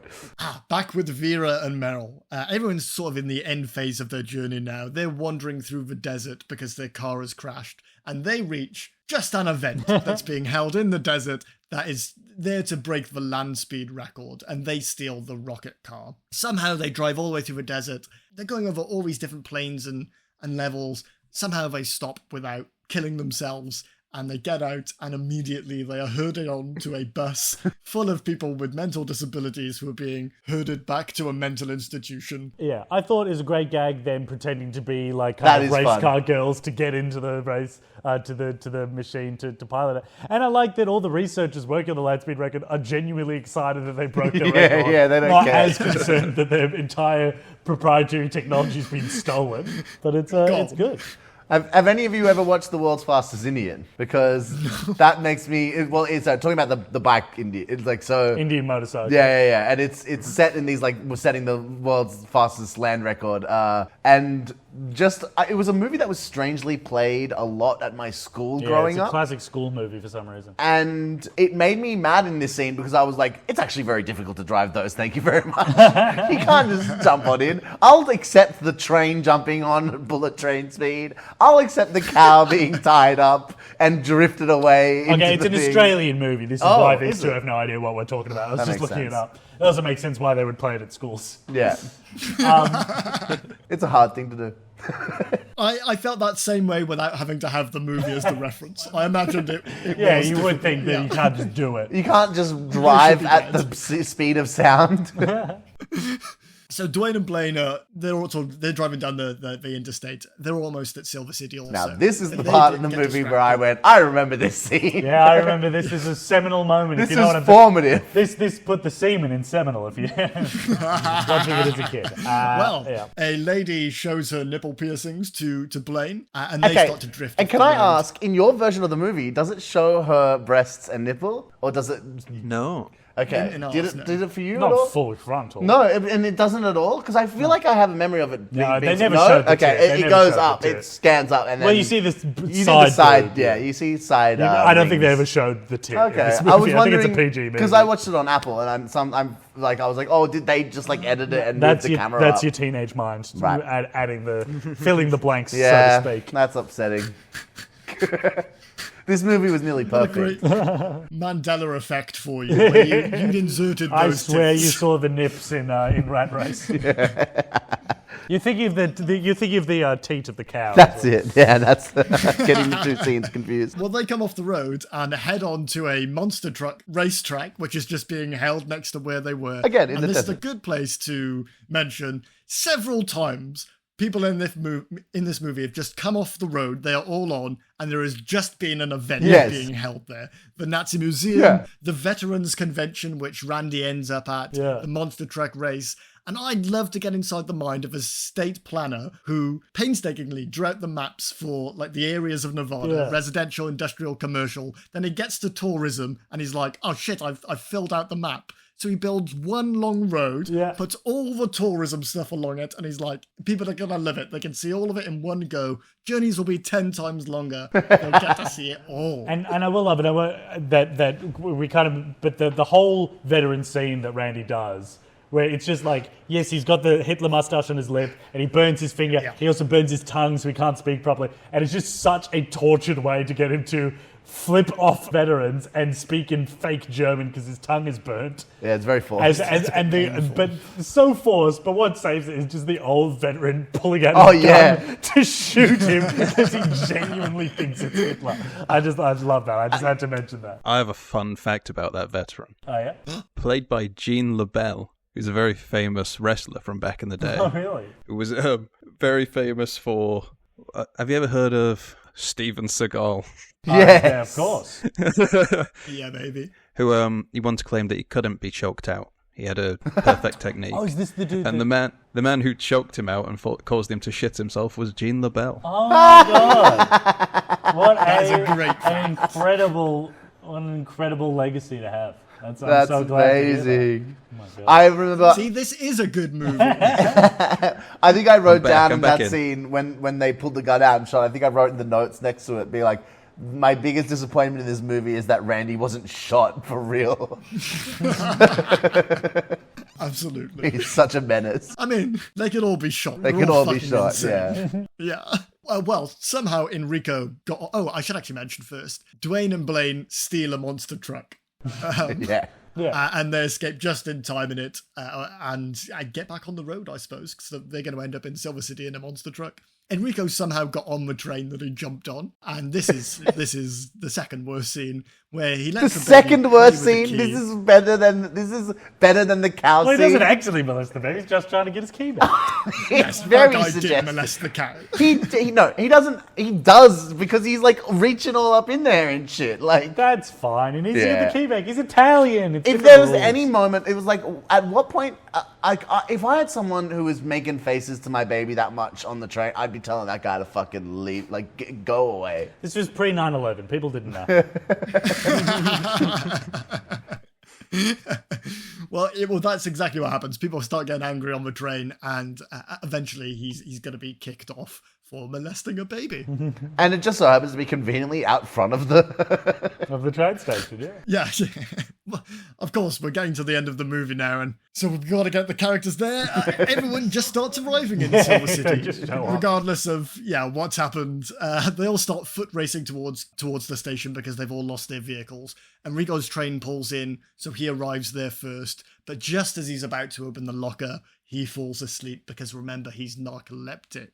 Back with Vera and Meryl. Everyone's sort of in the end phase of their journey now. They're wandering through the desert because their car has crashed, and they reach just an event that's being held in the desert that is there to break the land speed record, and they steal the rocket car. Somehow they drive all the way through the desert. They're going over all these different planes and levels. Somehow they stop without killing themselves, and they get out, and immediately they are herded on to a bus full of people with mental disabilities who are being herded back to a mental institution. Yeah, I thought it was a great gag them pretending to be like That kind of is race fun. car girls to get into the race, to the machine to pilot it. And I like that all the researchers working on the Lightspeed record are genuinely excited that they broke their record. Yeah, they don't not care. as concerned that their entire proprietary technology's been stolen. But it's good. Have any of you ever watched The World's Fastest Indian? Because that makes me, it's talking about the bike Indian. It's like so. Indian motorcycle. Yeah. And it's set in these, like, we're setting the world's fastest land record. And it was a movie that was strangely played a lot at my school growing it's a up. classic school movie for some reason. And it made me mad in this scene because I was like, it's actually very difficult to drive those, thank you very much. You can't just jump on in. I'll accept the train jumping on bullet train speed. I'll accept the cow being tied up and drifted away. Okay, it's an Australian movie. This is Oh, why these is two it? have no idea what we're talking about. I was That just makes looking it sense. up. It doesn't make sense why they would play it at schools. Yeah. It's a hard thing to do. I felt that same way without having to have the movie as the reference. I imagined it Yeah, was you would think that you can't just do it. You can't just drive at the speed of sound. So Dwayne and Blaine they're driving down the interstate. They're almost at Silver City also. Now, this is the They part get in the movie distracted. where I went, I remember this scene. Yeah, I remember this is a seminal moment. This if you know is what I'm formative. This put the semen in seminal if you watching it as a kid. Well, yeah. a lady shows her nipple piercings to Blaine, and they start to drift. And off can the I road. ask, in your version of the movie, does it show her breasts and nipple? Or does it... No. Okay. In ours, Did no. it for you at all? Not full frontal. No, and it doesn't at all? Because I feel like I have a memory of it being... No, they being- never showed the Okay, tit. They it never goes showed up. the tit. It scans up and then... Well, you see this You see side. the side, boob. yeah. You see side... I don't think they rings. ever showed the tit. in Okay, this I was movie. wondering I think it's a PG movie. because I watched it on Apple, and I was like, oh, did they just like edit it and move the camera That's up? your teenage mind, Right. adding filling the blanks, Yeah, so to speak. that's upsetting. This movie was nearly What a perfect. great Mandela effect for you. Where you'd inserted those I swear you tits. saw the nips in Rat Race. You're thinking of the teat of the cow. That's it. Yeah, that's getting the two scenes confused. Well, they come off the road and head on to a monster truck racetrack, which is just being held next to where they were. Again, in and the this is a desert. good place to mention several times. People in this movie have just come off the road. They are all on, and there has just been an event Yes. being held there. The Nazi Museum, Yeah. the Veterans Convention, which Randy ends up at, Yeah. the monster truck race. And I'd love to get inside the mind of a state planner who painstakingly drew out the maps for like the areas of Nevada, Yeah. residential, industrial, commercial. Then he gets to tourism and he's like, oh shit, I've filled out the map. So he builds one long road, Yeah. puts all the tourism stuff along it, and he's like, people are going to love it. They can see all of it in one go. Journeys will be 10 times longer. They'll get to see it all. And I will love it that we kind of, but the whole veteran scene that Randy does, where it's just like, yes, he's got the Hitler mustache on his lip, and he burns his finger. Yeah. He also burns his tongue, so he can't speak properly. And it's just such a tortured way to get him to flip off veterans and speak in fake German because his tongue is burnt. Yeah, it's very forced. But so forced. But what saves it is just the old veteran pulling out his gun to shoot him because he genuinely thinks it's Hitler. I love that. I just had to mention that. I have a fun fact about that veteran. Oh yeah, Played by Gene LaBelle, who's a very famous wrestler from back in the day. oh really? Who was very famous for. Have you ever heard of Steven Seagal? Yeah, of course. Yeah, maybe. Who he once claimed that he couldn't be choked out. He had a perfect technique. Oh, is this the dude? And the man who choked him out and caused him to shit himself was Gene LaBelle. Oh my god! What an incredible legacy to have. I'm That's so glad amazing. Oh my God. I remember. See, this is a good movie. I think I wrote down in back that in. scene when they pulled the gun out and shot. I think I wrote in the notes next to it, be like, my biggest disappointment in this movie is that Randy wasn't shot for real. Absolutely. He's such a menace. I mean, they could all be shot. They We're could all be fucking shot. insane. Yeah. Yeah. Well, somehow Enrico got. Oh, I should actually mention first. Dwayne and Blaine steal a monster truck. Yeah. And they escape just in time in it and get back on the road, I suppose, because they're going to end up in Silver City in a monster truck. Enrico somehow got on the train that he jumped on, and this is the second worst scene where he lets The baby second worst play with scene. the key. This is better than the cow Well, he scene. doesn't actually molest the baby. He's just trying to get his key back. It's That very guy did suggestive. molest the cow. He doesn't. He does because he's like reaching all up in there and shit. Like, That's fine. He needs to Yeah. get the key back. He's Italian. It's if different there was rules. any moment, it was like, at what point, if I had someone who was making faces to my baby that much on the train, I'd be telling that guy to fucking leave, like, go away. This was pre 9/11. People didn't know. Well, that's exactly what happens. People start getting angry on the train, and eventually he's going to be kicked off for molesting a baby. And it just so happens to be conveniently out front of the. Of the train station, yeah. Yeah. Well, of course, we're getting to the end of the movie now, and so we've got to get the characters there. Everyone just starts arriving in Silver City, just show up. regardless of what's happened. They all start foot racing towards the station because they've all lost their vehicles. Enrico's train pulls in, so he arrives there first. But just as he's about to open the locker, he falls asleep because remember, he's narcoleptic.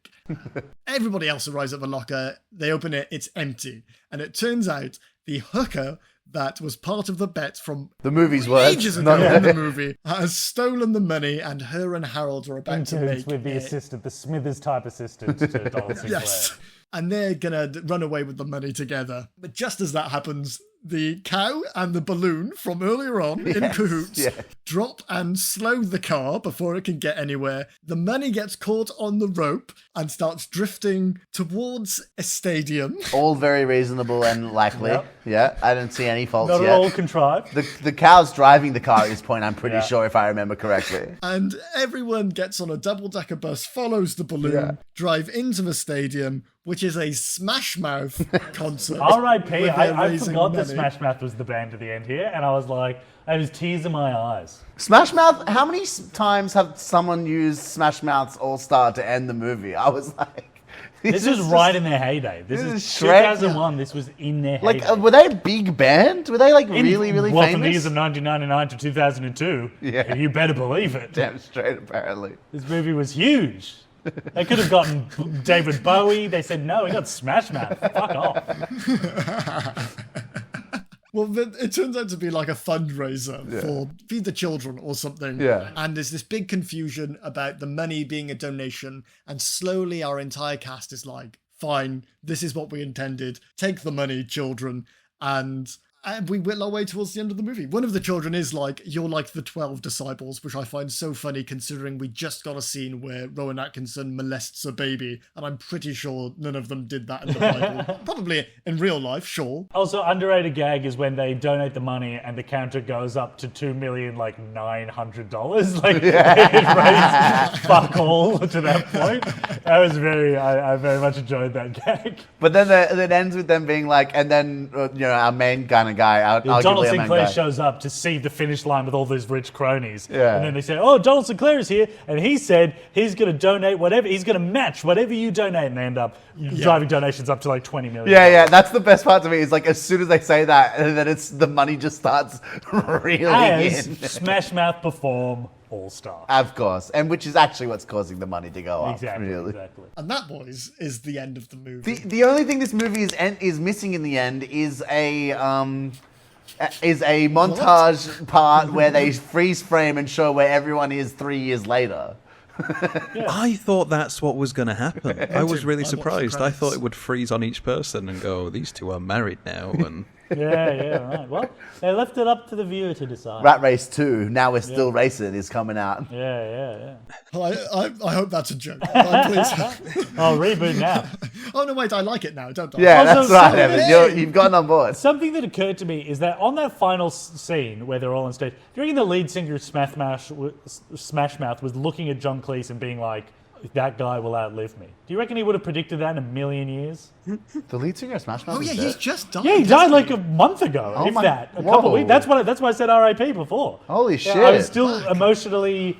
Everybody else arrives at the locker. They open it, it's empty, and it turns out the hooker that was part of the bet from The movie's words. ages ago in the movie has stolen the money, and her and Harold are about to make With the assistant, the Smithers type assistant to Donald Sinclair. yes, and they're gonna run away with the money together. But just as that happens, the cow and the balloon from earlier on in cahoots drop and slow the car before it can get anywhere. The money gets caught on the rope and starts drifting towards a stadium. All very reasonable and likely. Yep. Yeah, I didn't see any faults Not yet. at all contrived. The cow's driving the car at this point, I'm pretty sure, if I remember correctly. And everyone gets on a double-decker bus, follows the balloon, drive into the stadium, which is a Smash Mouth concert. R.I.P. where they're I raising forgot that money. Smash Mouth was the band at the end here, and I was like, I was tears in my eyes. Smash Mouth, how many times have someone used Smash Mouth's All Star to end the movie? I was like... This was right in their heyday. This this is is Shrek. 2001. This was in their Like, heyday. were they a big band? Were they, like, really, really well, famous? from the years of 1999 to 2002, Yeah. you better believe it. Damn straight, apparently. This movie was huge. They could have gotten David Bowie. They said, no, we got Smash Mouth. Fuck off. Well, it turns out to be like a fundraiser for Feed the Children or something. Yeah. And there's this big confusion about the money being a donation. And slowly our entire cast is like, fine, this is what we intended. Take the money, children. And we whittle our way towards the end of the movie. One of the children is like, you're like the 12 disciples, which I find so funny considering we just got a scene where Rowan Atkinson molests a baby, and I'm pretty sure none of them did that in the Bible. Probably in real life, sure. Also, underrated gag is when they donate the money and the counter goes up to $2,900,000. Like, it raised fuck all to that point. That was I very much enjoyed that gag. But then it ends with them being like, and then, our main gunner of guy. Donald Arguably a man Sinclair guy. shows up to see the finish line with all those rich cronies. Yeah. And then they say, oh, Donald Sinclair is here. And he said he's going to donate whatever, he's going to match whatever you donate. And they end up driving donations up to like 20 million. Yeah. That's the best part to me. Is like as soon as they say that, and then the money just starts reeling As in. Smash Mouth perform All-Star. Of course, and which is actually what's causing the money to go up. Exactly, Really. exactly. And that, boys, is the end of the movie. The only thing this movie is missing in the end is a montage part where they freeze frame and show where everyone is 3 years later. I thought that's what was going to happen. I was really I watched the surprised. I credits. thought it would freeze on each person and go, these two are married now. And Yeah, right. Well, they left it up to the viewer to decide. Rat Race 2, Now We're Still Racing, is coming out. Yeah. I hope that's a joke. Please. Oh, reboot now. Oh, no, wait, I like it now, don't I? Yeah, Also, that's right, so- Evan. You've gotten on board. Something that occurred to me is that on that final scene where they're all on stage, do you reckon the lead singer of Smash Mouth was looking at John Cleese and being like, that guy will outlive me? Do you reckon he would have predicted that in a million years? The lead singer of Smash Mouth Oh, is yeah, dead. he's just died. Yeah, he died like a month ago, Oh if my- that. A whoa. couple of weeks. That's why I said RIP before. Holy Yeah, shit. I was still emotionally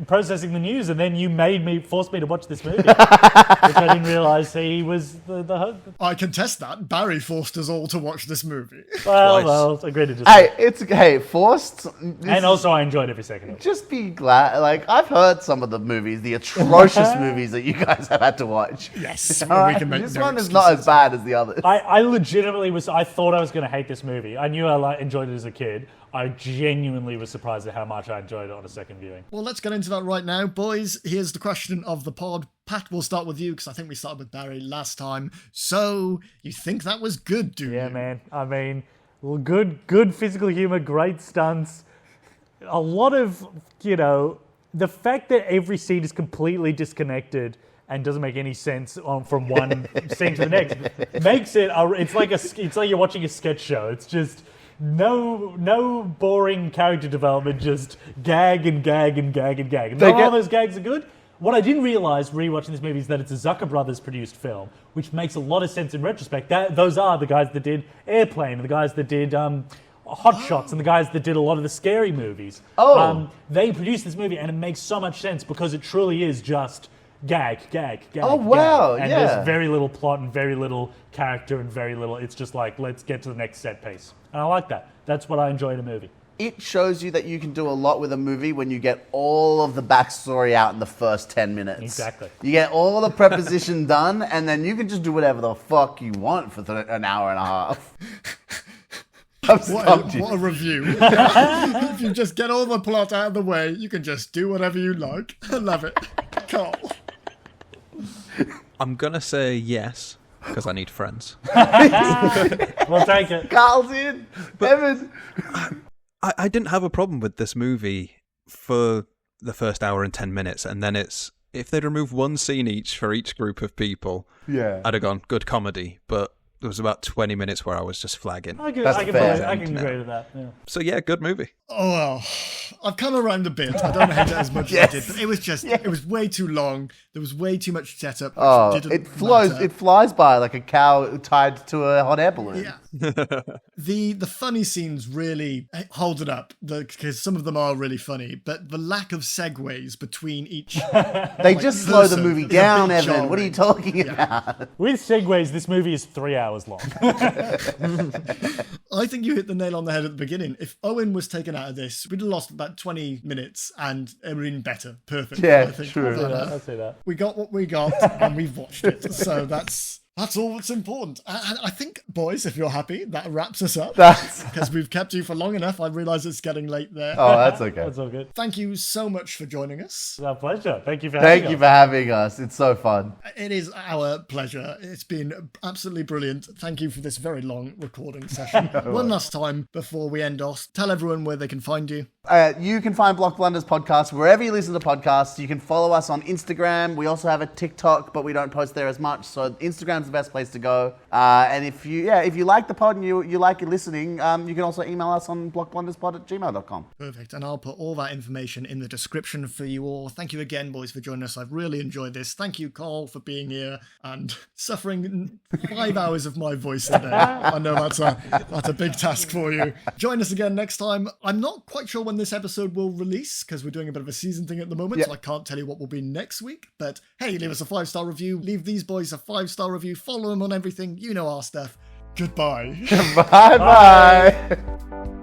processing the news, and then you forced me to watch this movie, which I didn't realize he was the host. I contest that. Barry forced us all to watch this movie. Well, agree to disagree. Hey, forced. And also, I enjoyed every second of it. Just be glad. Like, I've heard some of the movies, the atrocious movies that you guys have had to watch. Yes, All right, we can make this no one is not as bad as the others. I legitimately I thought I was going to hate this movie. I knew I enjoyed it as a kid. I genuinely was surprised at how much I enjoyed it on a second viewing. Well, let's get into that right now, boys. Here's the question of the pod. Pat, we'll start with you because I think we started with Barry last time. So, you think that was good, do Yeah, you? man. I mean, good physical humor, great stunts. A lot of, the fact that every scene is completely disconnected and doesn't make any sense from one scene to the next makes it. It's like you're watching a sketch show. It's just no boring character development. Just gag and gag and gag and gag. And not all those gags are good. What I didn't realize rewatching this movie is that it's a Zucker Brothers produced film, which makes a lot of sense in retrospect. Those are the guys that did Airplane, and the guys that did Hot Shots, and the guys that did a lot of the scary movies. They produced this movie, and it makes so much sense because it truly is just gag. Oh, wow, And yeah. there's very little plot and very little character and very little. It's just like, let's get to the next set piece. And I like that. That's what I enjoy in a movie. It shows you that you can do a lot with a movie when you get all of the backstory out in the first 10 minutes. Exactly. You get all the preposition done, and then you can just do whatever the fuck you want for an hour and a half. I've stumped you. What a review. If you just get all the plot out of the way, you can just do whatever you like. I love it. Carl. I'm going to say yes, because I need friends. We'll take it. Carl's in. Evan. I didn't have a problem with this movie for the first hour and 10 minutes, and then if they'd remove one scene each for each group of people, Yeah. I'd have gone, good comedy, but there was about 20 minutes where I was just flagging. I can fair. agree with that. Yeah. So yeah, good movie. Oh, well, I've come around a bit. I don't hate it as much Yes. as I did, but it was just, it was way too long. There was way too much setup. Which Oh, didn't it flies by like a cow tied to a hot air balloon. Yeah. The funny scenes really hold it up because some of them are really funny, but the lack of segues between each. They just slow the person movie is a down, bit Evan. What are you talking about? With segues, this movie is 3 hours long. I think you hit the nail on the head at the beginning. If Owen was taken out of this, we'd have lost about 20 minutes and it would have been better. Perfect. Yeah, I think. true. But, I'll say that. we got what we got and we've watched it. So that's all that's important. And I think, boys, if you're happy, that wraps us up. Because we've kept you for long enough. I realise it's getting late there. Oh, that's okay. That's all good. Thank you so much for joining us. It's our pleasure. Thank you for having Thank us. you for having us. It's so fun. It is our pleasure. It's been absolutely brilliant. Thank you for this very long recording session. One last time before we end off, tell everyone where they can find you. You can find Blockblunders podcast wherever you listen to podcasts. You can follow us on Instagram. We also have a TikTok, but we don't post there as much. So Instagram's the best place to go. And if you like the pod and you like listening, you can also email us on blockblunderspod@gmail.com. Perfect. And I'll put all that information in the description for you all. Thank you again, boys, for joining us. I've really enjoyed this. Thank you, Carl, for being here and suffering 5 hours of my voice today. I know that's a big task for you. Join us again next time. I'm not quite sure when this episode will release because we're doing a bit of a season thing at the moment, so I can't tell you what will be next week. But hey, leave us a 5-star review. Leave these boys a 5-star review. Follow them on everything. You know our stuff. Goodbye. Bye-bye.